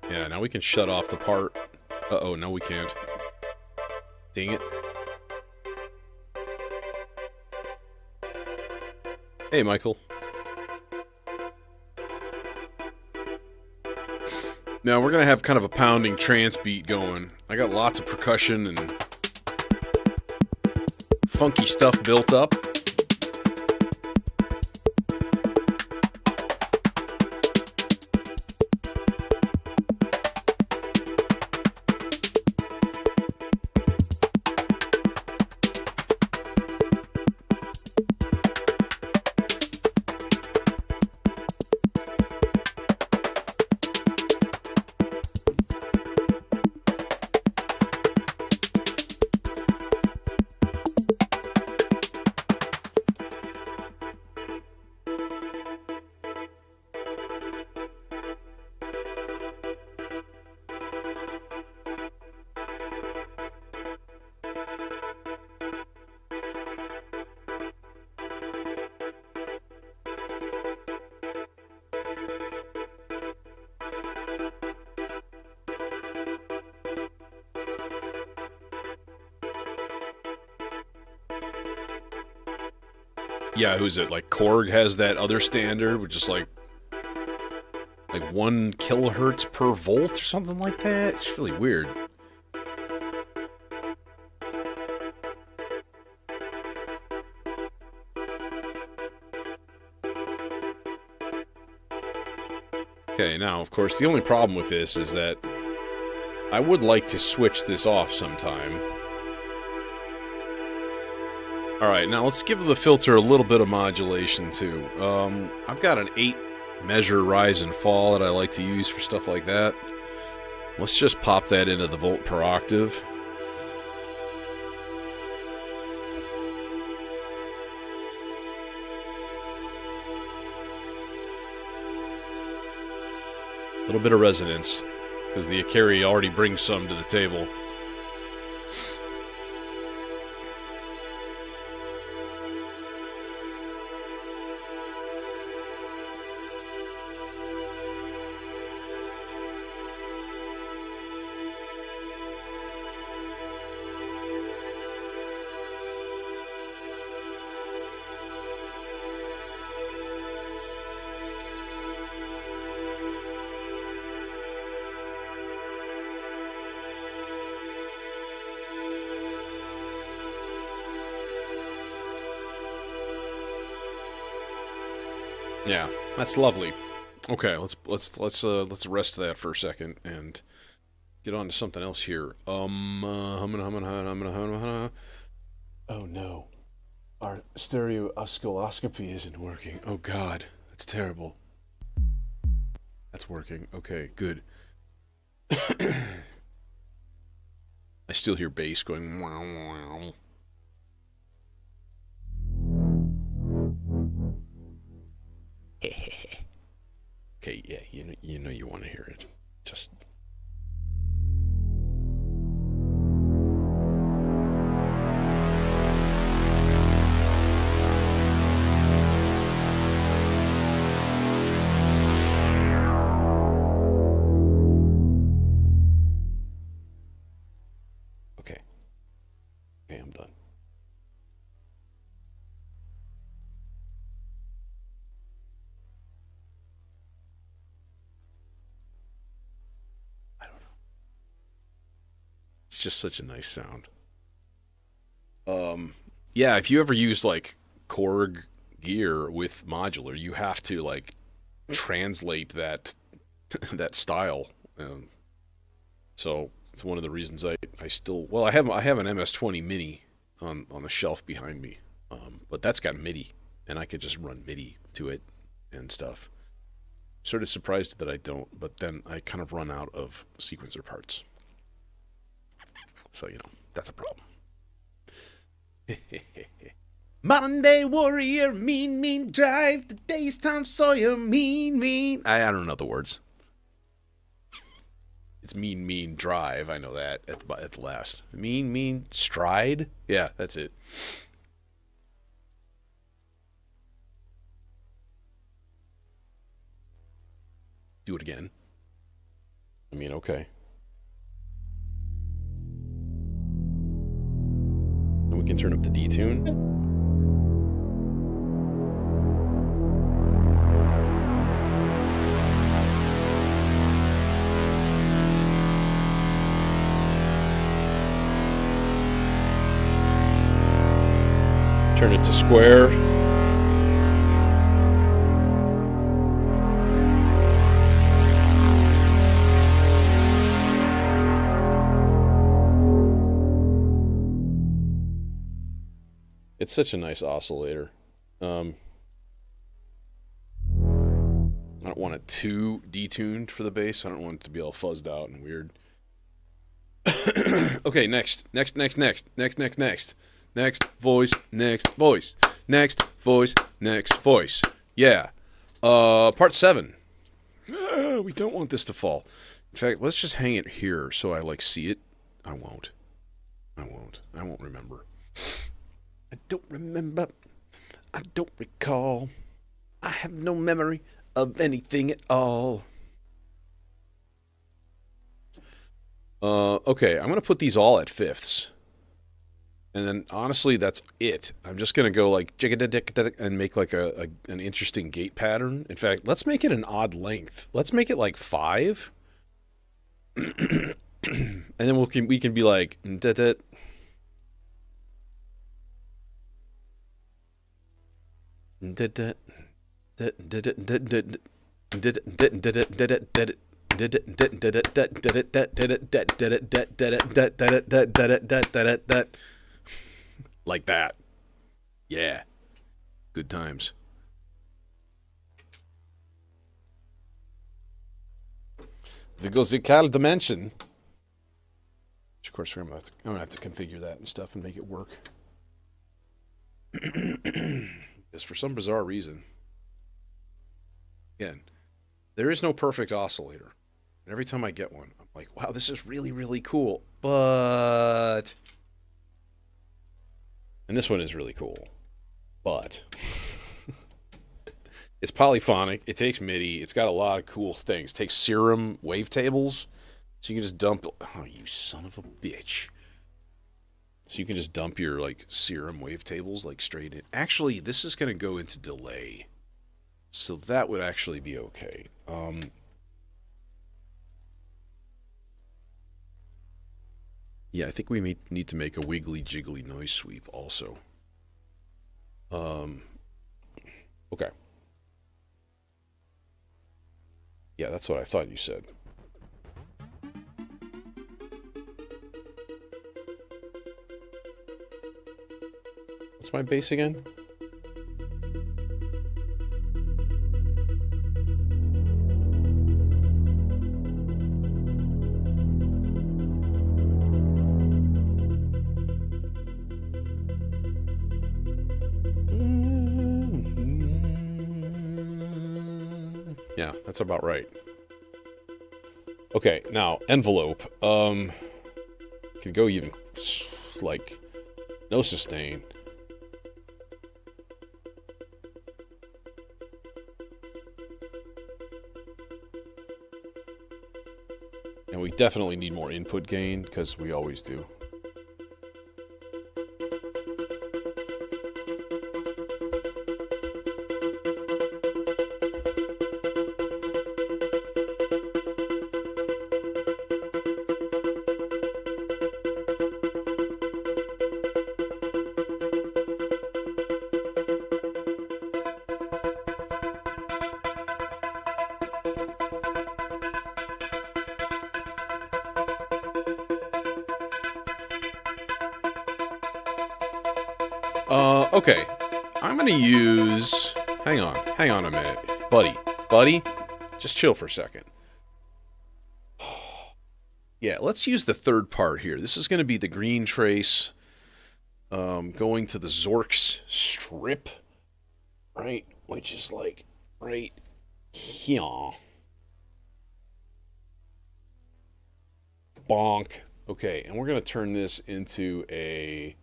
Yeah, now we can shut off the part. Uh-oh, no we can't. Dang it. Hey, Michael. Now we're gonna have kind of a pounding trance beat going. I got lots of percussion and funky stuff built up. Yeah, who's it? Like Korg has that other standard, which is like 1 kilohertz per volt or something like that. It's really weird. Okay, now, of course, the only problem with this is that I would like to switch this off sometime. Alright, now let's give the filter a little bit of modulation, too. I've got an 8 measure rise and fall that I like to use for stuff like that. Let's just pop that into the volt per octave. A little bit of resonance, because the Akari already brings some to the table. Yeah, that's lovely. Okay, let's rest that for a second and get on to something else here. Oh no, our stereo oscilloscopy isn't working. Oh God, that's terrible. That's working. Okay, good. I still hear bass going wow wow. Okay, yeah, you know you want to hear it. Just It's just such a nice sound. Yeah, if you ever use like Korg gear with modular, you have to like translate that that style. So it's one of the reasons I still, well, I have an MS-20 Mini on the shelf behind me, but that's got MIDI, and I could just run MIDI to it and stuff. Sort of surprised that I don't, but then I kind of run out of sequencer parts. So, that's a problem. Modern day warrior, mean drive. Today's Tom Sawyer, mean. I don't know the words. It's mean drive. I know that at the last. Mean stride. Yeah, that's it. Do it again. Okay. And we can turn up the detune. Turn it to square. It's such a nice oscillator. I don't want it too detuned for the bass. I don't want it to be all fuzzed out and weird. Okay, next voice, next voice. Yeah. Part 7. We don't want this to fall. In fact, let's just hang it here so I see it. I won't remember. I don't remember. I don't recall. I have no memory of anything at all. Okay, I'm going to put these all at fifths. And then, honestly, that's it. I'm just going to go and make an interesting gate pattern. In fact, let's make it an odd length. Let's make it 5. And then we can be like... like that. Yeah. Good times. Physical dimension. Which, of course, I'm gonna have to configure that and stuff and make it work. Because for some bizarre reason, again, there is no perfect oscillator. And every time I get one, I'm like, wow, this is really, really cool. But... And this one is really cool. But... it's polyphonic. It takes MIDI. It's got a lot of cool things. It takes Serum wavetables. So you can just dump... Oh, you son of a bitch. So you can just dump your, Serum wavetables, straight in. Actually, this is going to go into delay. So that would actually be okay. Yeah, I think we need to make a wiggly jiggly noise sweep also. Okay. Yeah, that's what I thought you said. What's my bass again? Yeah, that's about right. Okay, now, envelope. Can go even, no sustain. And we definitely need more input gain, because we always do. Okay. I'm gonna use... Hang on a minute. Buddy, just chill for a second. Yeah, let's use the third part here. This is gonna be the green trace, going to the Zork's strip, right? Which is like right here. Bonk. Okay, and we're gonna turn this into a...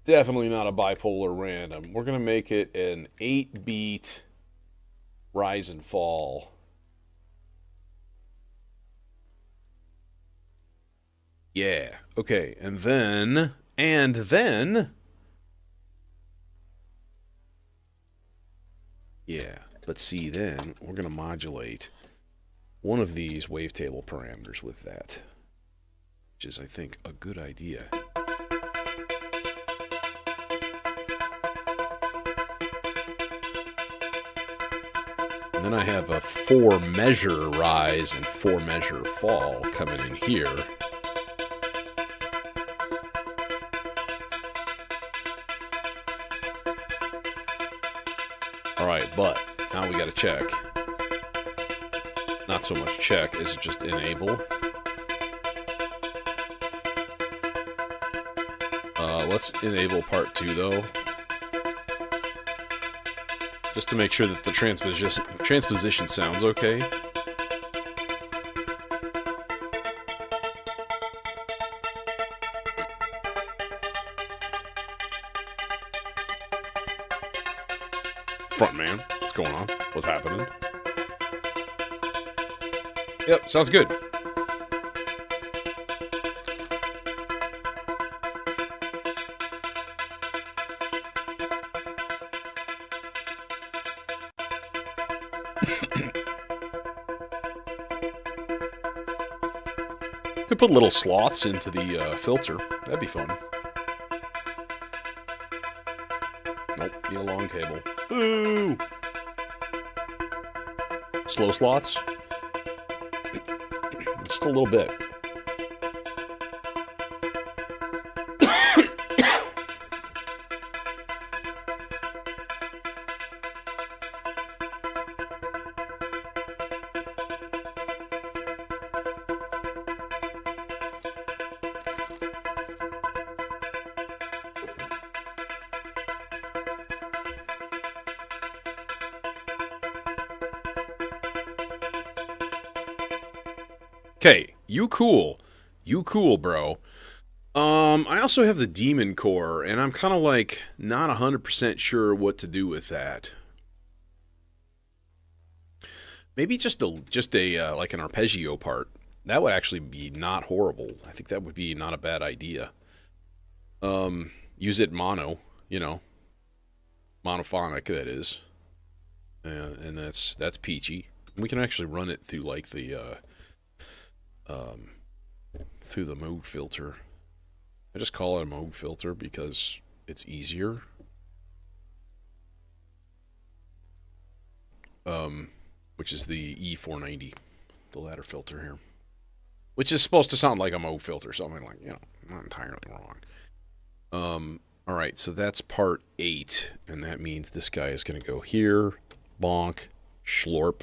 Definitely not a bipolar random. We're going to make it an 8-beat rise and fall. Yeah. Okay. And then... Yeah. But see, then we're going to modulate one of these wavetable parameters with that. Which is, I think, a good idea. And then I have a 4-measure rise and 4-measure fall coming in here. Alright, but now we gotta check. Not so much check as just enable. Let's enable part 2 though. Just to make sure that the transposition sounds okay. Front man, what's going on? What's happening? Yep, sounds good. Could put little slots into the filter. That'd be fun. Nope, need a long cable. Ooh! Slow slots? Just a little bit. Okay, you cool, bro. I also have the Demon Core, and I'm kind of like not 100% sure what to do with that. Maybe just a like an arpeggio part. That would actually be not horrible. I think that would be not a bad idea. Use it mono, you know, monophonic that is, and that's peachy. We can actually run it through like the through the mode filter. I just call it a mode filter because it's easier. Which is the E490, the ladder filter here. Which is supposed to sound like a mode filter, something like, you know, not entirely wrong. Alright, so that's part 8, and that means this guy is going to go here, bonk, schlorp,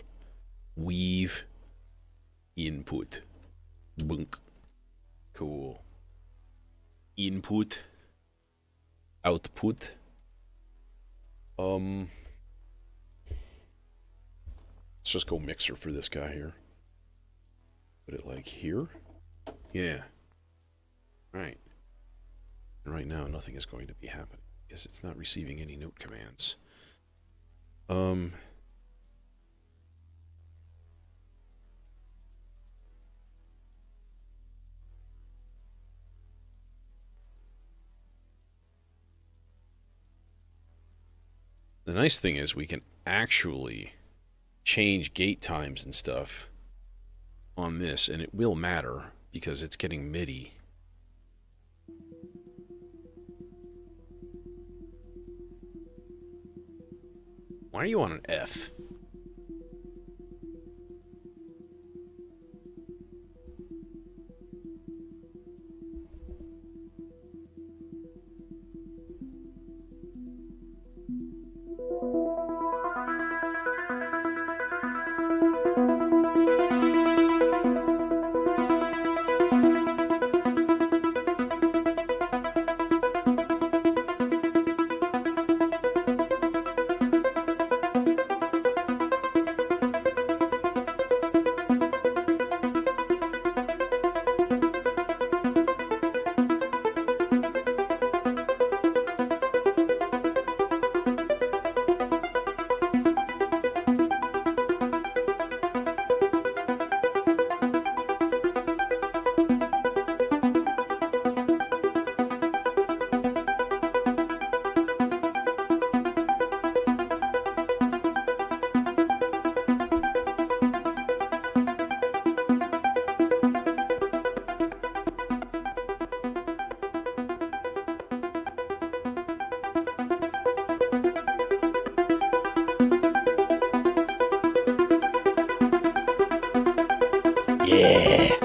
weave, input, bunk. Cool. Input, output. Let's just go mixer for this guy here. Put it like here. Yeah. Right. And right now, nothing is going to be happening because it's not receiving any note commands. The nice thing is we can actually change gate times and stuff on this, and it will matter because it's getting MIDI. Why are you on an F? Yeah.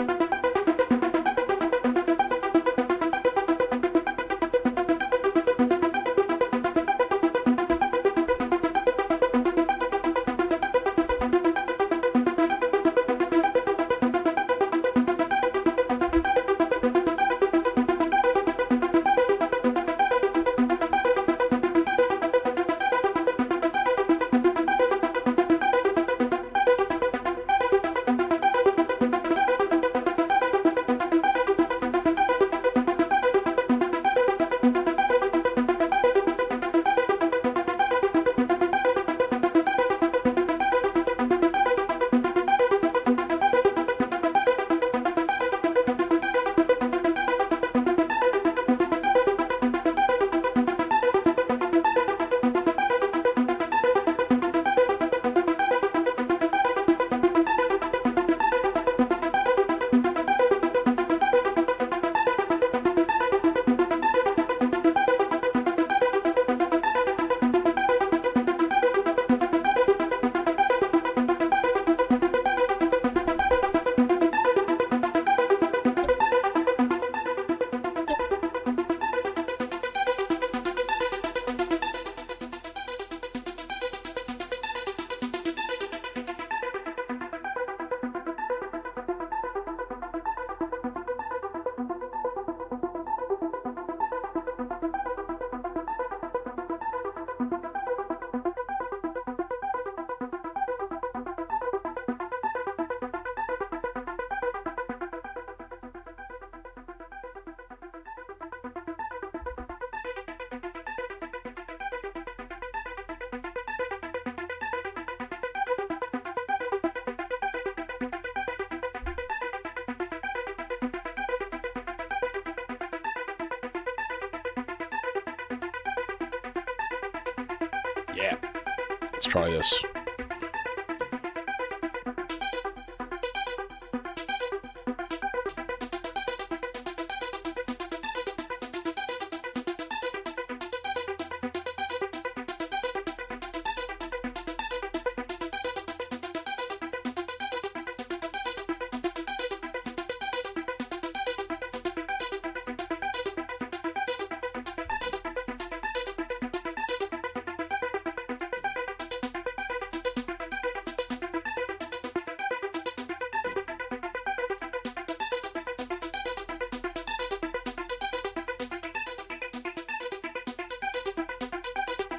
Let's try this.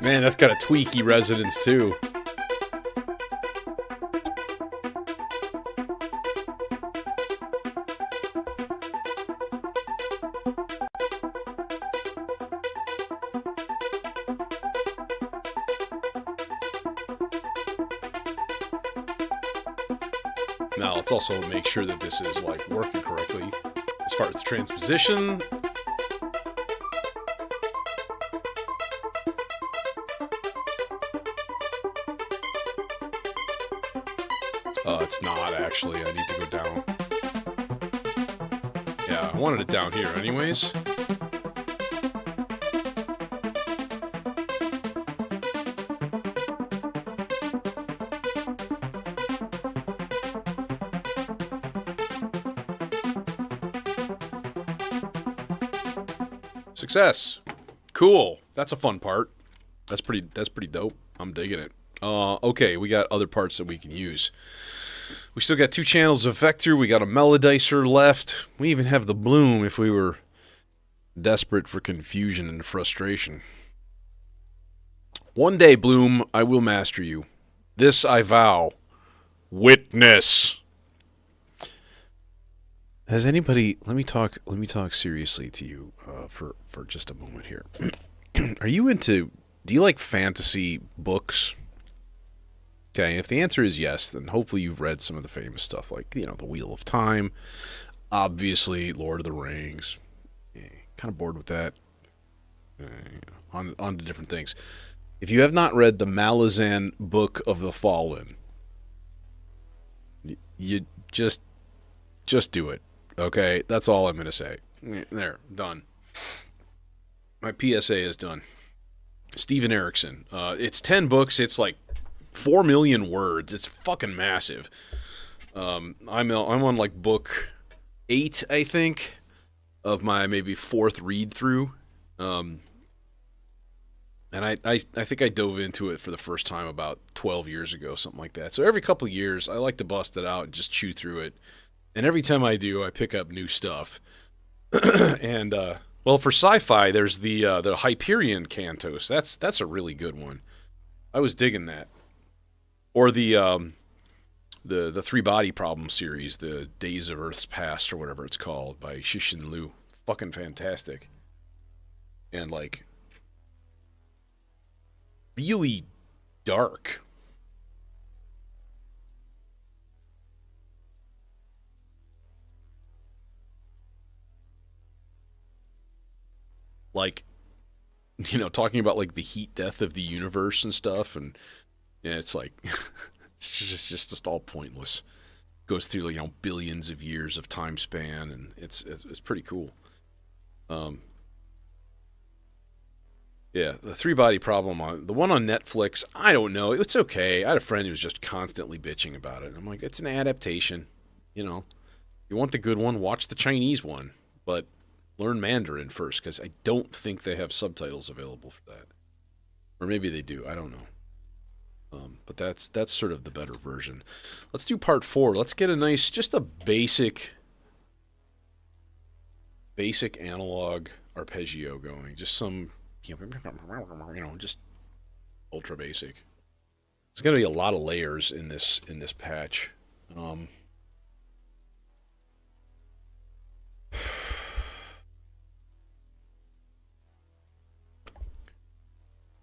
Man, that's got a tweaky resonance too. Now, let's also make sure that this is, like, working correctly as far as transposition. It's not, actually. I need to go down. Yeah, I wanted it down here anyways. Success. Cool. That's a fun part. That's pretty dope. I'm digging it. Okay, we got other parts that we can use. We still got 2 channels of vector. We got a melodizer left. We even have the bloom if we were desperate for confusion and frustration. One day, Bloom, I will master you. This I vow. Witness. Has anybody? Let me talk seriously to you for just a moment here. Are you into? Do you like fantasy books? Okay, if the answer is yes, then hopefully you've read some of the famous stuff, like, The Wheel of Time, obviously Lord of the Rings. Kind of bored with that. On to different things. If you have not read the Malazan Book of the Fallen, you just do it. Okay, that's all I'm gonna say. There, done. My PSA is done. Steven Erikson. It's 10 books. It's like 4 million words. It's fucking massive. I'm on like book 8, I think, of my maybe 4th read through. And I think I dove into it for the first time about 12 years ago, something like that. So every couple of years, I like to bust it out and just chew through it. And every time I do, I pick up new stuff. And well, for sci-fi, there's the Hyperion Cantos. That's a really good one. I was digging that. Or the Three Body Problem series, the Days of Earth's Past or whatever it's called by Cixin Liu. Fucking fantastic. And like really dark. Like, you know, talking about like the heat death of the universe and stuff, and yeah, it's like it's just all pointless. Goes through, you know, billions of years of time span, and it's pretty cool. Yeah, the Three Body Problem, the one on Netflix, I don't know. It's okay. I had a friend who was just constantly bitching about it. I'm like, it's an adaptation. You know, you want the good one, watch the Chinese one, but learn Mandarin first, because I don't think they have subtitles available for that. Or maybe they do. I don't know. But that's sort of the better version. Let's do part 4. Let's get a nice, just a basic analog arpeggio going. Just some, you know, just ultra basic. There's going to be a lot of layers in this patch.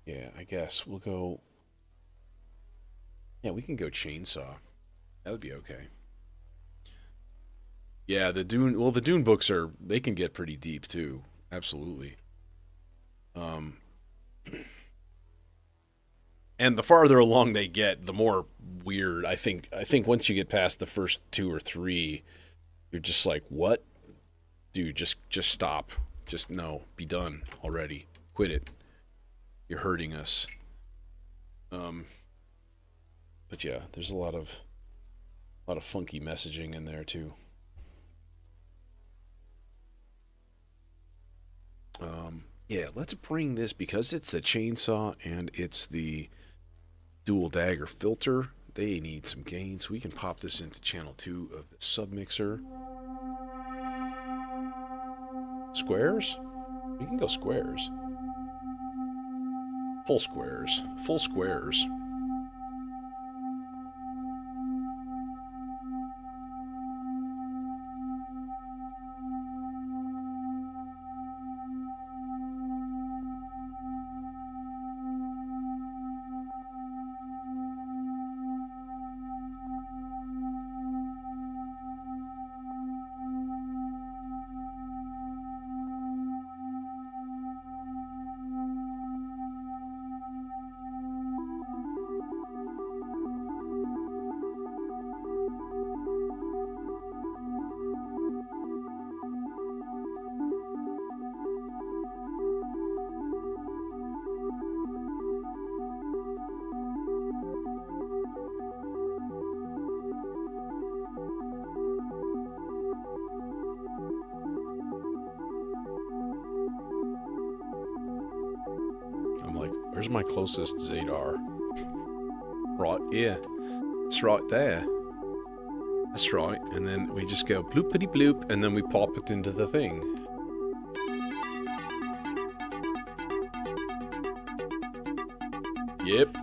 Yeah, I guess we'll go. Yeah, we can go chainsaw. That would be okay. Yeah, the Dune books they can get pretty deep too. Absolutely. And the farther along they get, the more weird. I think once you get past the first 2 or 3, you're just like, what? Dude, just stop. Just no, be done already. Quit it. You're hurting us. But yeah, there's a lot of funky messaging in there too. Yeah, let's bring this, because it's the chainsaw and it's the dual dagger filter. They need some gain, so we can pop this into channel 2 of the submixer. Squares? We can go squares. Full squares. Full squares. Where's my closest Zadar? Right here. It's right there. That's right. And then we just go bloopity bloop, and then we pop it into the thing. Yep.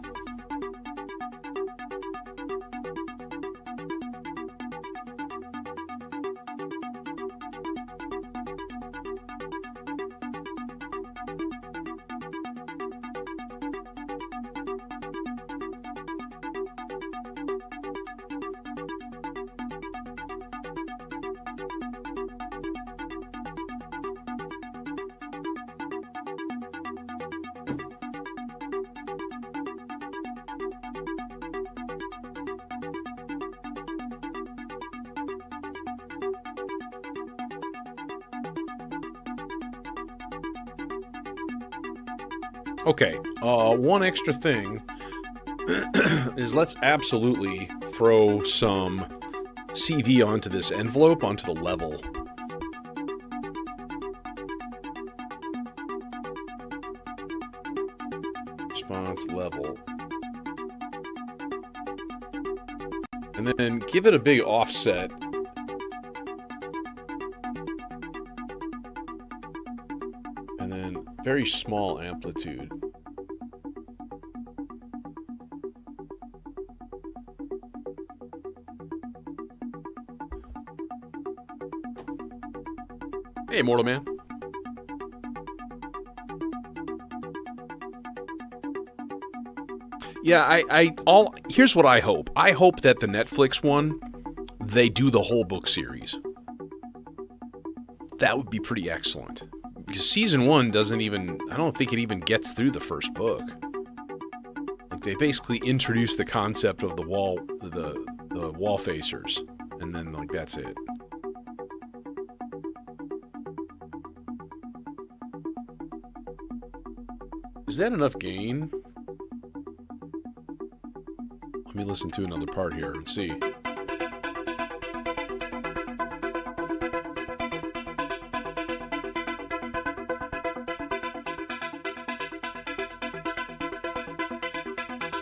Okay, one extra thing is let's absolutely throw some CV onto this envelope, onto the level. Response level. And then give it a big offset. And then very small amplitude. Hey, Mortal Man. Yeah, here's what I hope. I hope that the Netflix one, they do the whole book series. That would be pretty excellent. Because season 1 doesn't even, I don't think it even gets through the first book. Like, they basically introduce the concept of the wall facers, and then, like, that's it. Is that enough gain? Let me listen to another part here and see.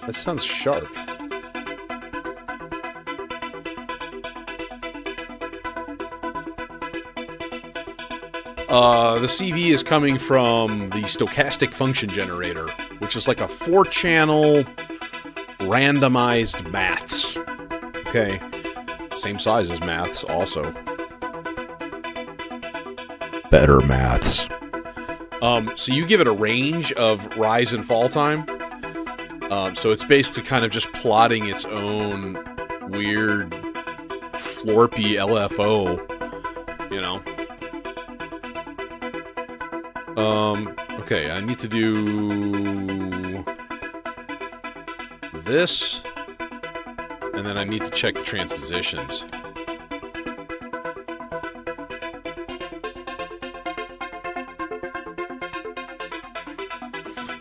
That sounds sharp. The CV is coming from the stochastic function generator, which is like a 4-channel randomized maths. Okay. Same size as maths, also. Better maths. So you give it a range of rise and fall time. So it's basically kind of just plotting its own weird florpy LFO, you know. Okay, I need to do this, and then I need to check the transpositions.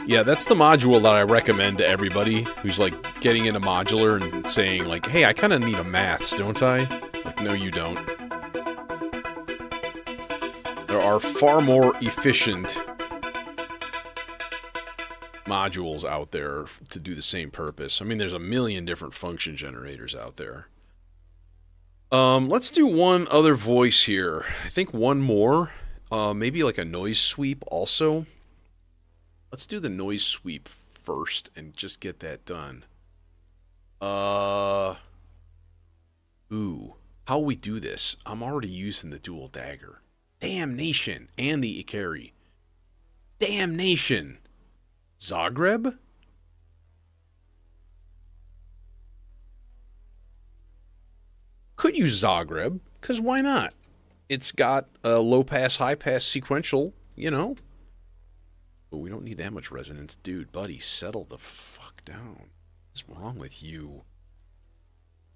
Yeah, that's the module that I recommend to everybody who's, like, getting into modular and saying, like, hey, I kind of need a maths, don't I? Like, no, you don't. There are far more efficient modules out there to do the same purpose. I mean, there's a million different function generators out there. Let's do one other voice here. I think one more. Maybe like a noise sweep also. Let's do the noise sweep first and just get that done. Ooh. How we do this? I'm already using the dual dagger. Damnation. And the Ikari. Damnation. Zagreb? Could use Zagreb, because why not? It's got a low-pass, high-pass sequential, you know. But we don't need that much resonance. Dude, buddy, settle the fuck down. What's wrong with you?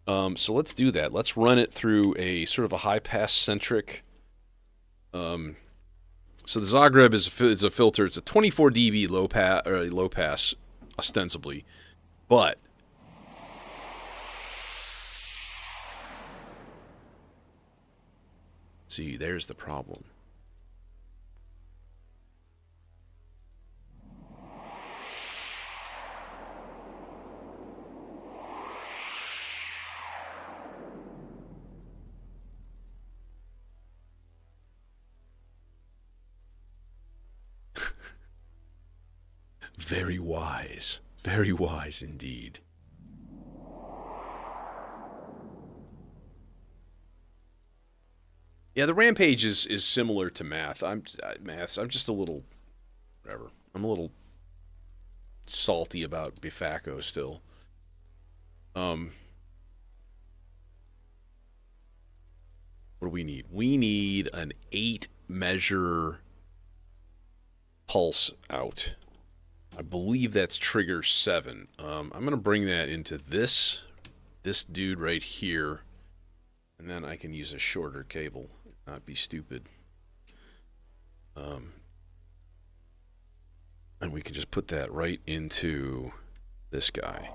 So let's do that. Let's run it through a sort of a high-pass centric. So the Zagreb is a filter. It's a 24 dB low pass, ostensibly, but see, there's the problem. Very wise. Very wise indeed. Yeah, the Rampage is similar to Math. I'm just a little whatever. I'm a little salty about Bifaco still. What do we need? We need an 8 measure pulse out. I believe that's trigger 7. I'm going to bring that into this dude right here, and then I can use a shorter cable, not be stupid. And we can just put that right into this guy.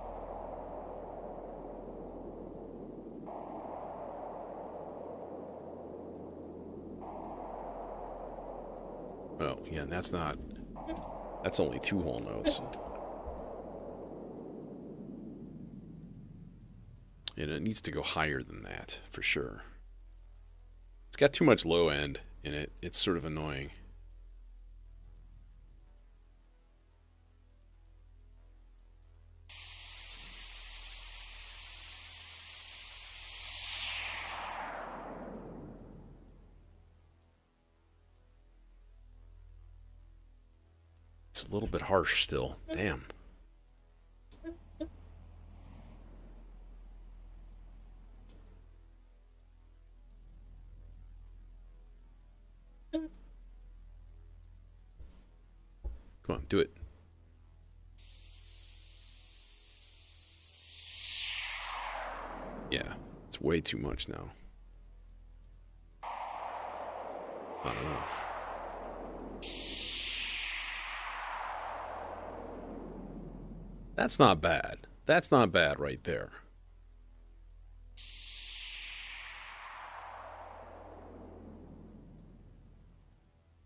Oh, yeah, and that's not... That's only 2 whole notes. And it needs to go higher than that, for sure. It's got too much low end in it. It's sort of annoying. It's a little bit harsh still. Damn. Come on, do it. Yeah, it's way too much now. Not enough. That's not bad. That's not bad right there.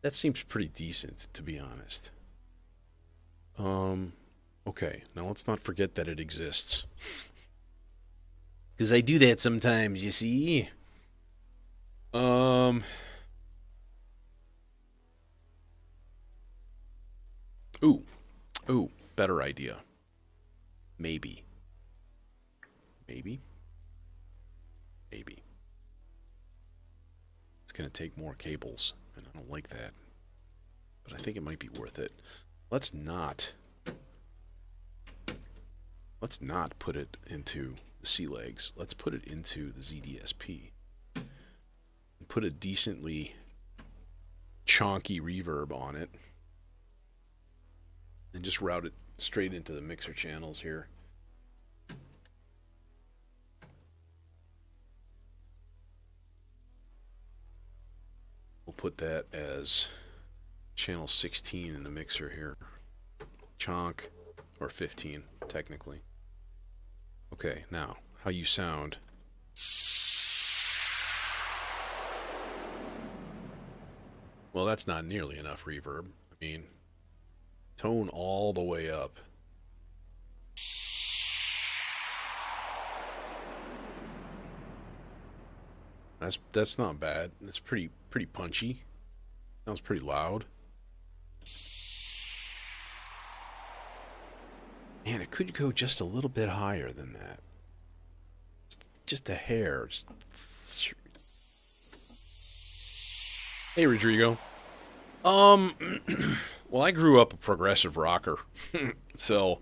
That seems pretty decent, to be honest. Okay, now let's not forget that it exists. Because I do that sometimes, you see? Ooh. Ooh, better idea. Maybe. Maybe? Maybe. It's gonna take more cables, and I don't like that. But I think it might be worth it. Let's not put it into the C legs. Let's put it into the ZDSP. And put a decently chonky reverb on it. And just route it straight into the mixer channels here. We'll put that as channel 16 in the mixer here. Chonk, or 15, technically. Okay, now, how you sound. Well, that's not nearly enough reverb. I mean, tone all the way up. That's not bad. It's pretty punchy. Sounds pretty loud. Man, it could go just a little bit higher than that. Just a hair. Hey, Rodrigo. Well, I grew up a progressive rocker. So,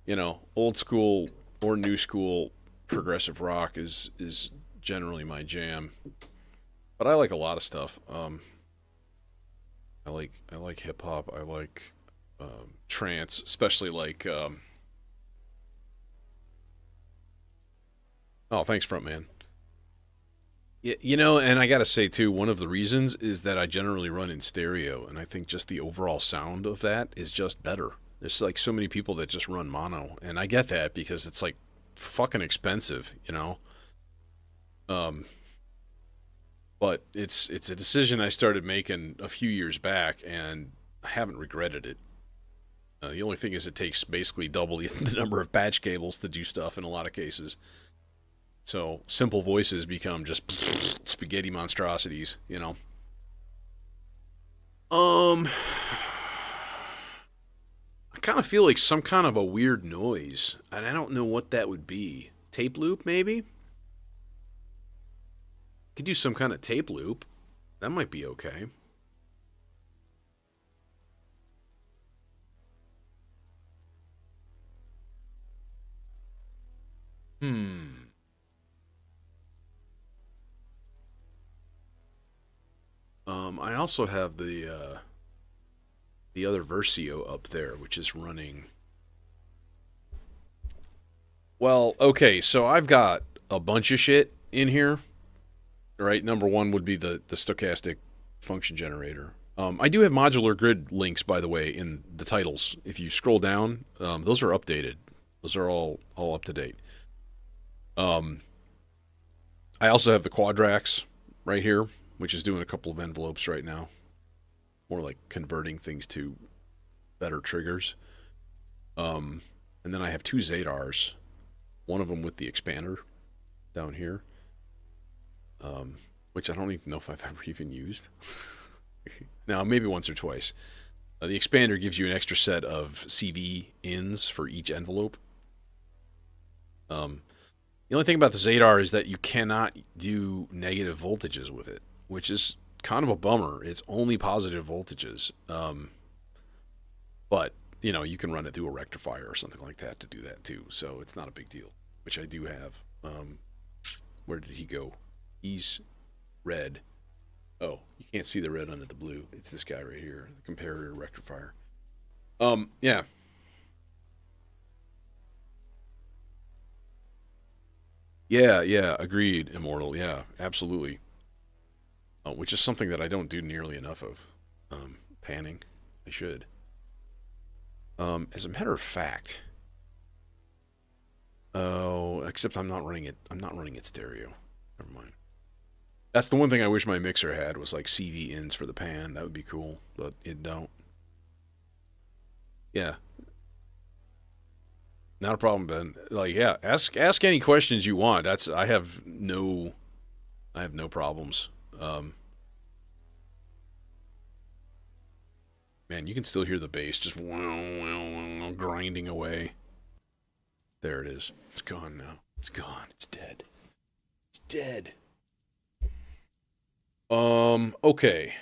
you know, old school or new school progressive rock is generally my jam. But I like a lot of stuff. I like hip hop. I like trance, especially like oh, thanks, frontman. You know, and I gotta say too, one of the reasons is that I generally run in stereo, and I think just the overall sound of that is just better. There's like so many people that just run mono, and I get that because it's like fucking expensive, you know. But it's a decision I started making a few years back, and I haven't regretted it. The only thing is it takes basically double the number of patch cables to do stuff in a lot of cases. So simple voices become just spaghetti monstrosities, you know. I kind of feel like some kind of a weird noise, and I don't know what that would be. Tape loop, maybe? Could do some kind of tape loop. That might be okay. I also have the other Versio up there, which is running. Well, okay, so I've got a bunch of shit in here. Right, number one would be the stochastic function generator. I do have modular grid links, by the way, in the titles. If you scroll down, those are updated. Those are all up to date. I also have the Quadrax right here, which is doing a couple of envelopes right now. more like converting things to better triggers. And then I have two Zadars, one of them with the expander down here, which I don't even know if I've ever even used. Now, maybe once or twice. The expander gives you an extra set of CV ins for each envelope. The only thing about the Zadar is that you cannot do negative voltages with it, which is kind of a bummer. It's only positive voltages. But, you know, you can run it through a rectifier or something like that to do that too. So it's not a big deal, which I do have. Where did he go? He's red. Oh, you can't see the red under the blue. It's this guy right here, the comparator rectifier. Yeah. Yeah, agreed, Immortal. Yeah, absolutely. Which is something that I don't do nearly enough of. Panning. I should. As a matter of fact. Oh, except I'm not running it stereo. Never mind. That's the one thing I wish my mixer had was like CV ins for the pan. That would be cool, but it don't. Yeah. Not a problem, Ben. Like, yeah, ask any questions you want. I have no problems. Man, you can still hear the bass just grinding away. There it is. It's gone now. It's gone. It's dead. It's dead. Okay.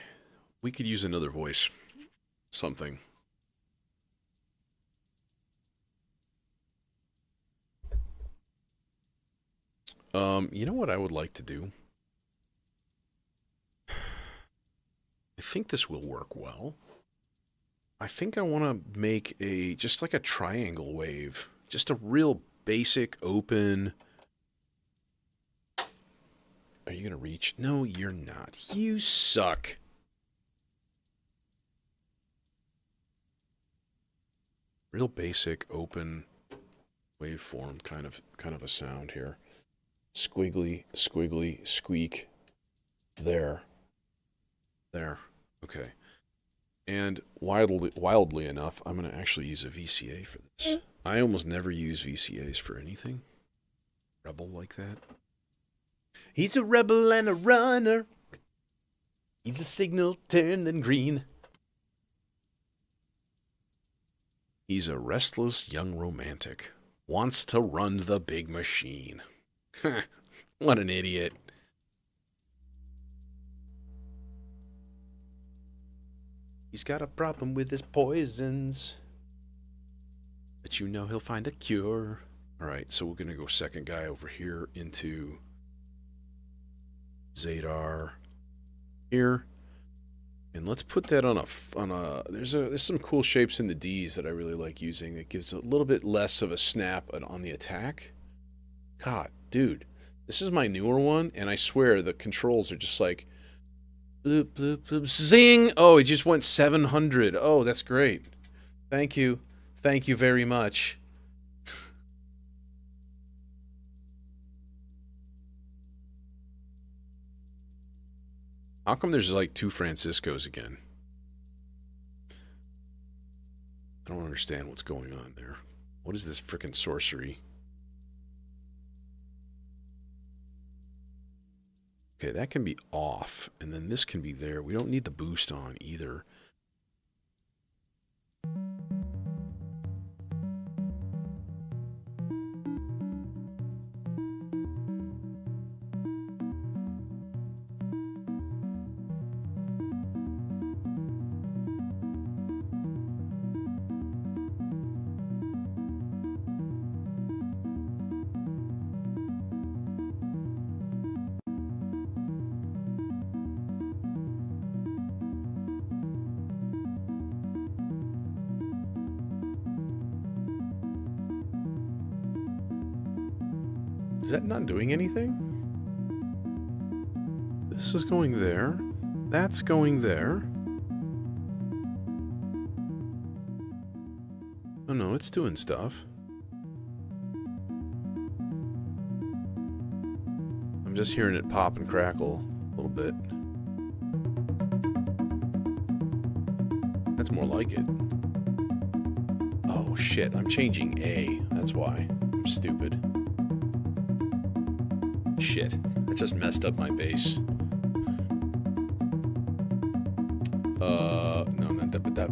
We could use another voice. Something. You know what I would like to do? I think this will work well. I think I want to make just like a triangle wave. Just a real basic, open... Are you going to reach? No, you're not. You suck. Real basic, open waveform kind of a sound here. Squiggly, squiggly, squeak. There. There. Okay. And wildly enough, I'm going to actually use a VCA for this. I almost never use VCAs for anything. Rebel like that. He's a rebel and a runner. He's a signal turning green. He's a restless young romantic. Wants to run the big machine. What an idiot. He's got a problem with his poisons. But you know he'll find a cure. Alright, so we're going to go second guy over here into Zadar here. And let's put that on a there's some cool shapes in the Ds that I really like using that gives a little bit less of a snap on the attack. God, dude, this is my newer one, and I swear the controls are just like bloop, bloop, bloop, zing! Oh, it just went 700. Oh, that's great. Thank you. Thank you very much. How come there's like two Franciscos again? I don't understand what's going on there. What is this frickin' sorcery? Okay, that can be off, and then this can be there. We don't need the boost on either. Is that not doing anything? This is going there. That's going there. Oh no, it's doing stuff. I'm just hearing it pop and crackle a little bit. That's more like it. Oh shit, I'm changing A. That's why. I'm stupid. Shit. I just messed up my bass. No, not that, but that.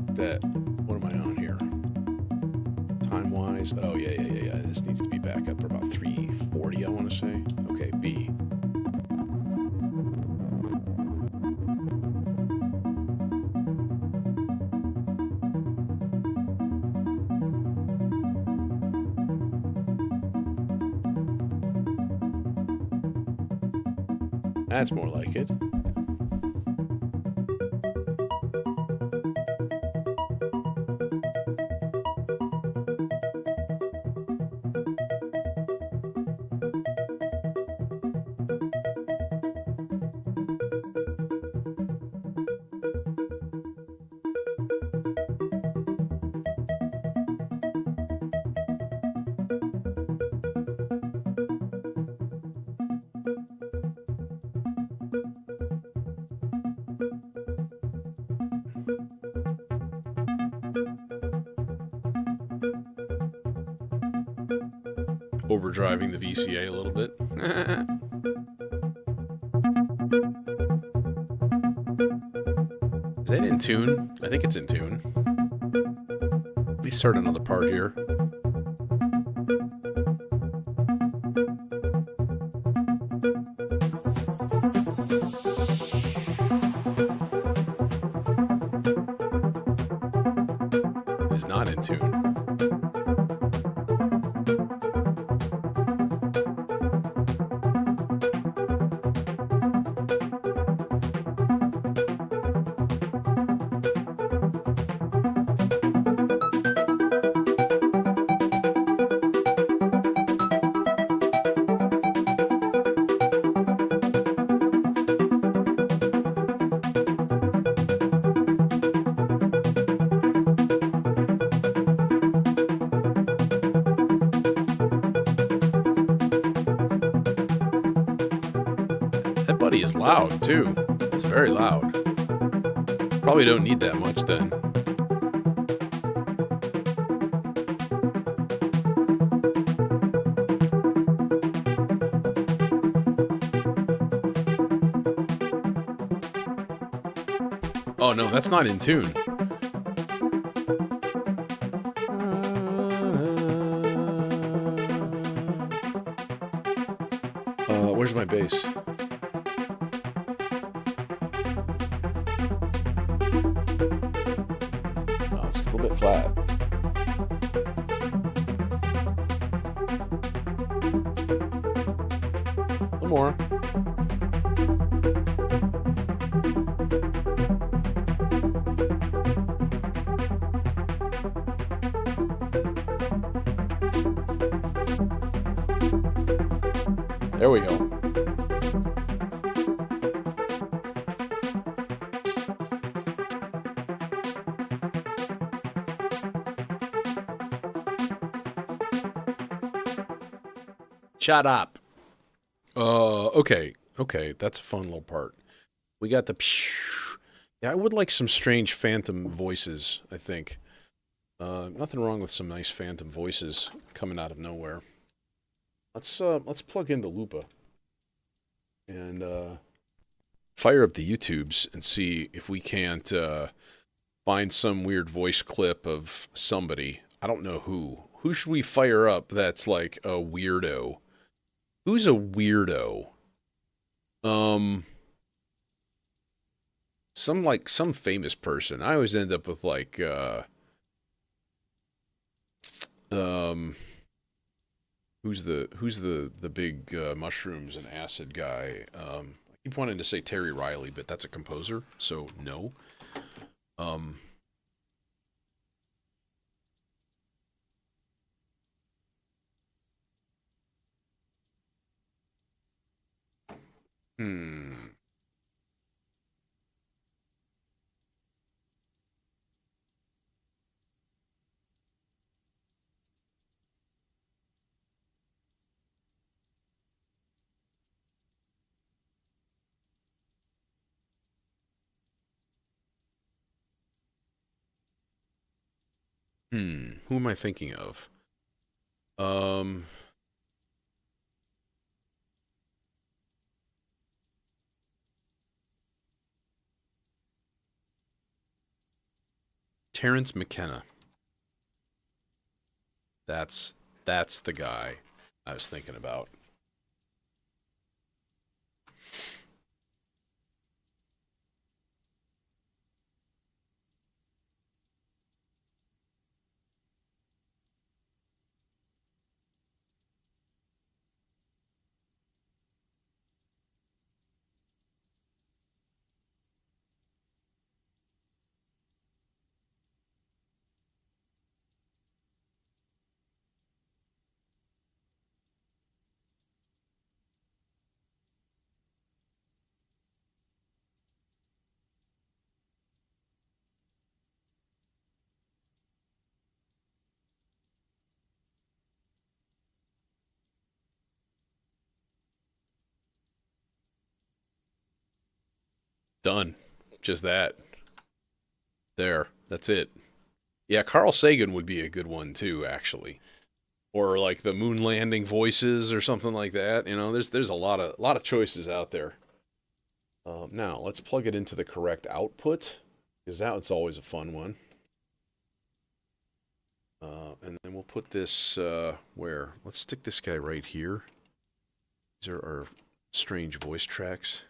What am I on here? Time-wise? Oh, yeah. This needs to be back up for about 340, I want to say. Okay, B. That's more like it. Overdriving the VCA a little bit. Is that in tune? I think it's in tune. Let me start another part here. It is not in tune. That buddy is loud, too. It's very loud. Probably don't need that much, then. Oh, no, that's not in tune. Where's my bass? Oh, it's a little bit flat. A little more. There we go. Shut up. Okay. That's a fun little part. We got the pshh. Yeah, I would like some strange phantom voices, I think. Nothing wrong with some nice phantom voices coming out of nowhere. Let's plug in the Lupa and fire up the YouTubes and see if we can't find some weird voice clip of somebody. I don't know who. Who should we fire up that's like a weirdo? Who's a weirdo? Some famous person. I always end up with like who's the big mushrooms and acid guy? I keep wanting to say Terry Riley, but that's a composer, so no. Who am I thinking of? Um, Terrence McKenna. That's the guy I was thinking about. Done. Just that. There. That's it. Yeah, Carl Sagan would be a good one too, actually. Or like the moon landing voices or something like that. You know, there's a lot of choices out there. Now let's plug it into the correct output, because that's always a fun one. And then we'll put this where? Let's stick this guy right here. These are our strange voice tracks.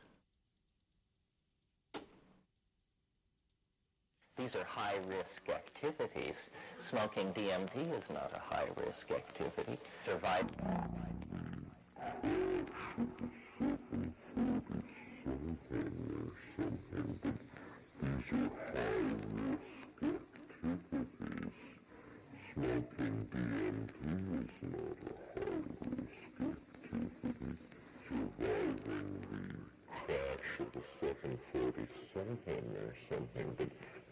These are high-risk activities. Smoking DMT is not a high-risk activity. Survival.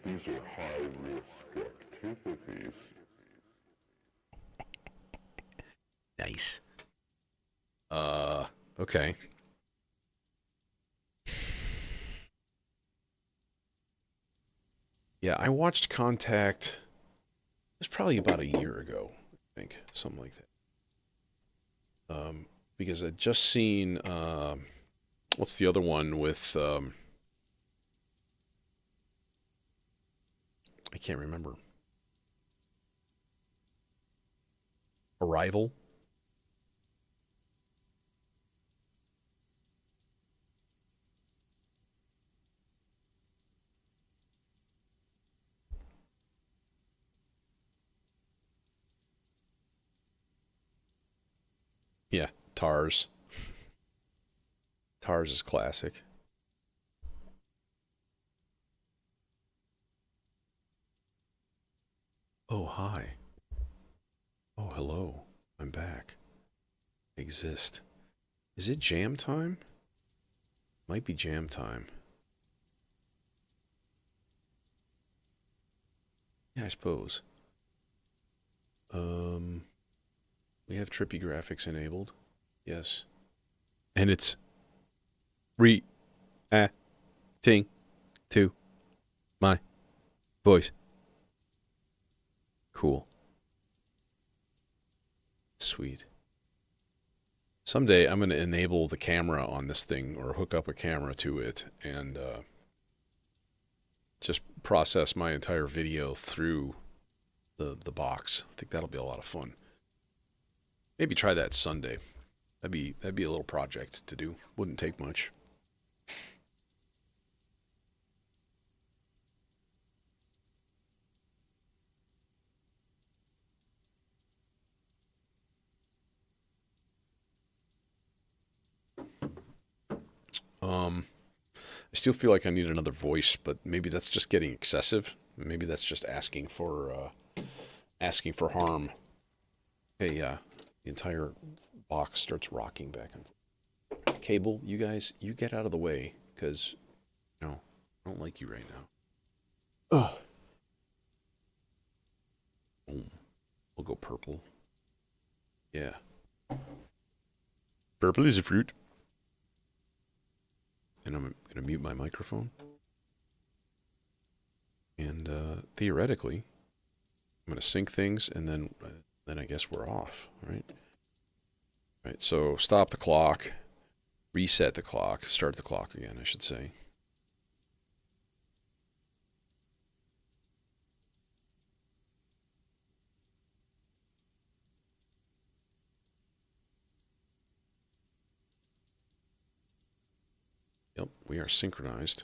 These are high-risk activities. Nice. Okay. Yeah, I watched Contact. It was probably about a year ago, I think, something like that. Because I'd just seen what's the other one with I can't remember. Arrival. Yeah, Tars. Tars is classic. Oh, hi. Oh, hello. I'm back. Exist. Is it jam time? Might be jam time. Yeah, I suppose. We have trippy graphics enabled. Yes. And it's reacting to my voice. Cool. Sweet. Someday I'm going to enable the camera on this thing or hook up a camera to it and just process my entire video through the box. I think that'll be a lot of fun. Maybe try that Sunday. That'd be a little project to do. Wouldn't take much. I still feel like I need another voice, but maybe that's just getting excessive. Maybe that's just asking for harm. Hey, yeah, the entire box starts rocking back and forth. Cable, you guys, you get out of the way, because, you know, I don't like you right now. Ugh. Boom. We'll go purple. Yeah. Purple is a fruit. And I'm going to mute my microphone. And theoretically, I'm going to sync things, and then I guess we're off, right? All right, so stop the clock, reset the clock, start the clock again, I should say. Yep, we are synchronized.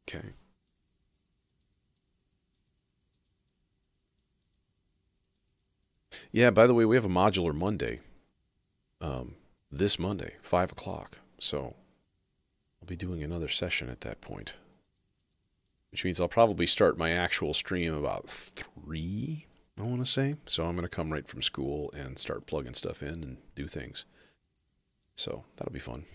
Okay. Yeah, by the way, we have a modular Monday. This Monday, 5 o'clock. So I'll be doing another session at that point. Which means I'll probably start my actual stream about 3, I want to say. So I'm going to come right from school and start plugging stuff in and do things. So that'll be fun.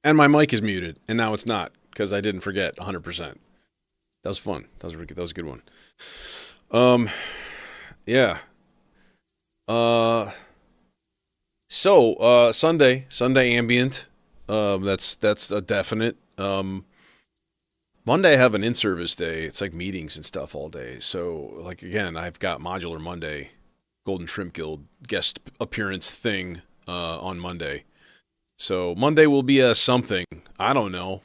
And my mic is muted, and now it's not, because I didn't forget 100%. That was fun. That was a good one. Yeah. So, Sunday ambient. That's a definite. Monday I have an in-service day. It's like meetings and stuff all day. So, like, again, I've got Modular Monday, Golden Shrimp Guild guest appearance thing on Monday. So Monday will be a something. I don't know.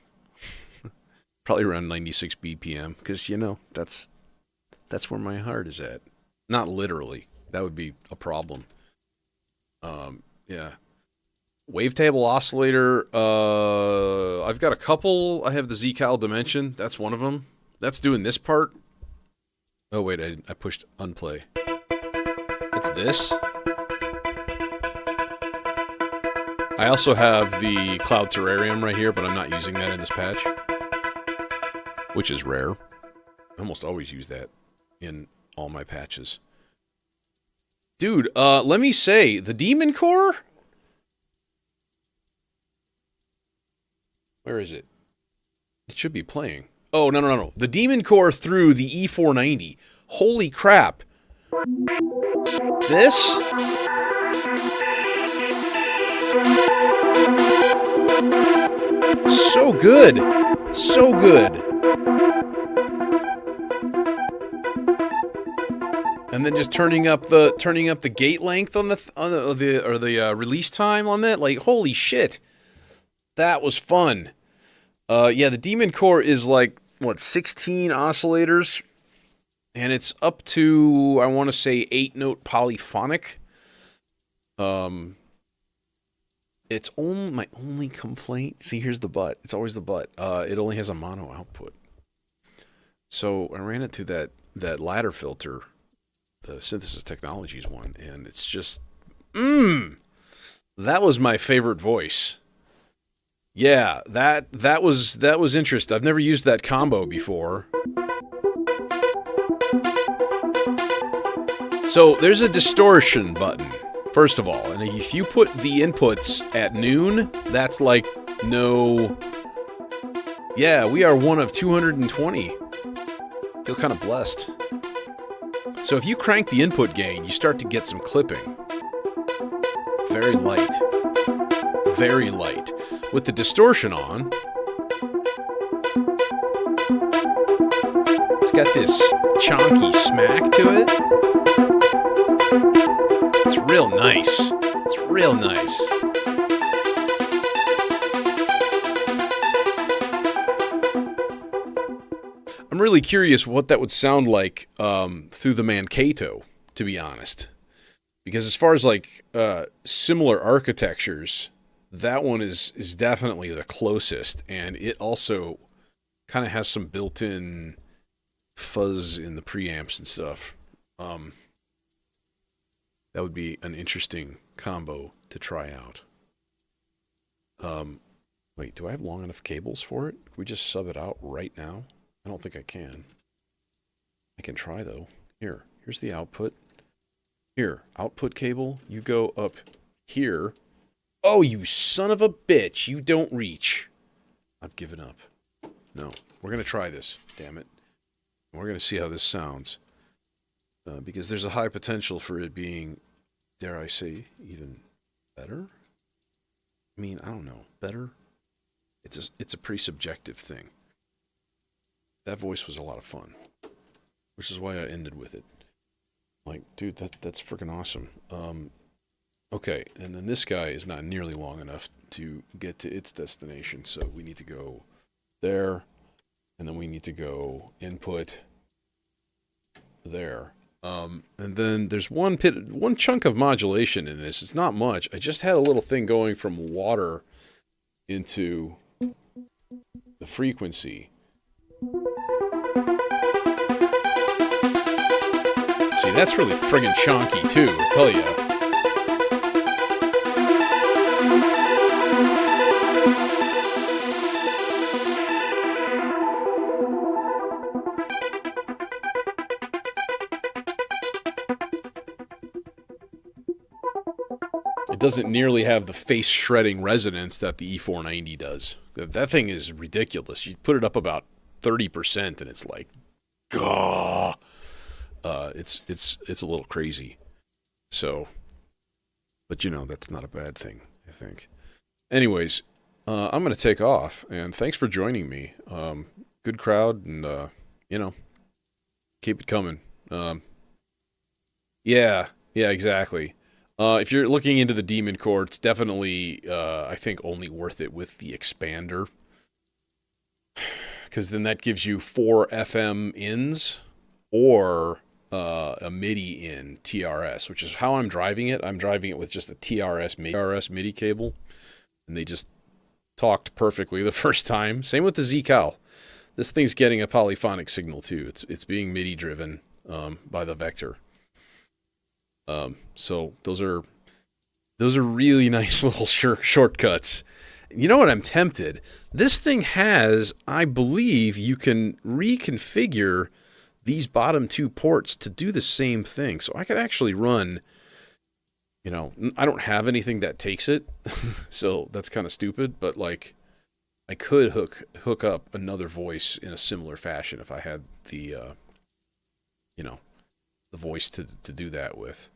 Probably around 96 BPM, because, you know, that's where my heart is at. Not literally. That would be a problem. Yeah. Wavetable oscillator. I've got a couple. I have the Z-Cal Dimension. That's one of them. That's doing this part. Oh, wait. I pushed unplay. It's this. I also have the Cloud Terrarium right here, but I'm not using that in this patch, which is rare. I almost always use that in all my patches. Dude, let me say, the Demon Core? Where is it? It should be playing. Oh, no. The Demon Core through the E490. Holy crap. This? So good. So good. And then just turning up the gate length on the release time on that, like, holy shit. That was fun. Yeah, the Demon Core is like, what, 16 oscillators? And it's up to, I want to say, 8-note polyphonic. It's my only complaint. See, here's the but. It's always the but. It only has a mono output. So I ran it through that ladder filter, the Synthesis Technologies one, and it's just, that was my favorite voice. Yeah, that was interesting. I've never used that combo before. So there's a distortion button, first of all, and if you put the inputs at noon, that's like no. Yeah, we are one of 220. Feel kind of blessed. So if you crank the input gain, you start to get some clipping. Very light. Very light. With the distortion on, it's got this chonky smack to it. It's real nice. It's real nice. I'm really curious what that would sound like through the Mankato, to be honest. Because as far as like similar architectures, that one is definitely the closest, and it also kind of has some built-in fuzz in the preamps and stuff. That would be an interesting combo to try out. Wait, do I have long enough cables for it? Can we just sub it out right now? I don't think I can. I can try, though. Here's the output. Here, output cable. You go up here. Oh, you son of a bitch. You don't reach. I've given up. No, we're going to try this, damn it. We're going to see how this sounds. Because there's a high potential for it being, dare I say, even better? I mean, I don't know. Better? It's a pretty subjective thing. That voice was a lot of fun. Which is why I ended with it. Like, dude, that's freaking awesome. Okay, and then this guy is not nearly long enough to get to its destination, so we need to go there, and then we need to go input there. And then there's one chunk of modulation in this. It's not much. I just had a little thing going from water into the frequency. See, that's really friggin' chonky too, I tell you. It doesn't nearly have the face shredding resonance that the E490 does. That thing is ridiculous. You put it up about 30% and it's like, gah. It's a little crazy. So, but you know, that's not a bad thing, I think. Anyways, I'm going to take off, and thanks for joining me. Good crowd, and, you know, keep it coming. Yeah, exactly. If you're looking into the Demon Core, it's definitely, I think, only worth it with the expander. Because then that gives you 4 FM ins, or a MIDI in TRS, which is how I'm driving it. I'm driving it with just a TRS MIDI cable, and they just talked perfectly the first time. Same with the Z-Cal. This thing's getting a polyphonic signal too. It's being MIDI driven by the vector. So those are really nice little shortcuts. You know what? I'm tempted. This thing has, I believe, you can reconfigure these bottom 2 ports to do the same thing. So I could actually run, you know, I don't have anything that takes it, so that's kind of stupid, but like I could hook up another voice in a similar fashion if I had the, you know, the voice to do that with.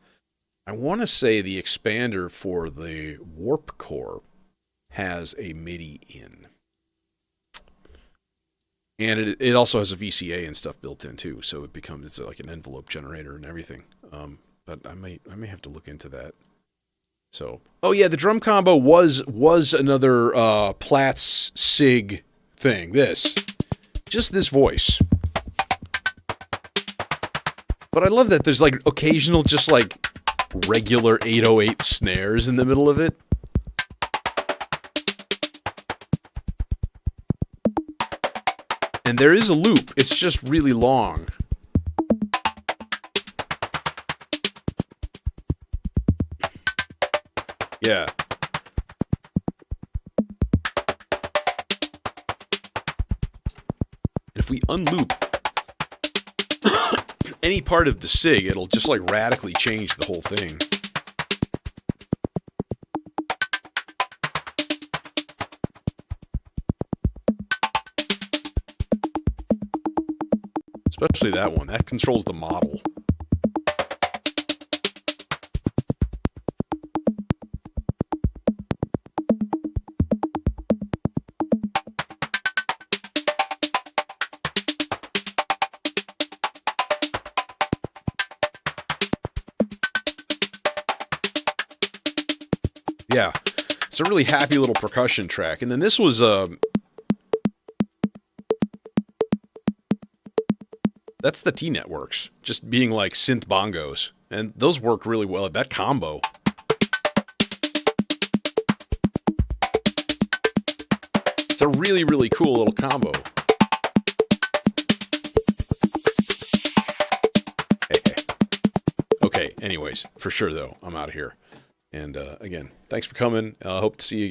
I want to say the expander for the Warp Core has a MIDI in. And it also has a VCA and stuff built in too, so it's like an envelope generator and everything. But I may have to look into that. So, oh yeah, the drum combo was another Platts Sig thing. Just this voice. But I love that there's like occasional, just like regular 808 snares in the middle of it. And there is a loop. It's just really long. Yeah. If we unloop any part of the SIG, it'll just like radically change the whole thing. Especially that one. That controls the model. Yeah. It's a really happy little percussion track. And then this was that's the T-Networks, just being like synth bongos. And those work really well. That combo. It's a really, really cool little combo. Hey. Okay, anyways, for sure though, I'm out of here. And again, thanks for coming. Hope to see you again.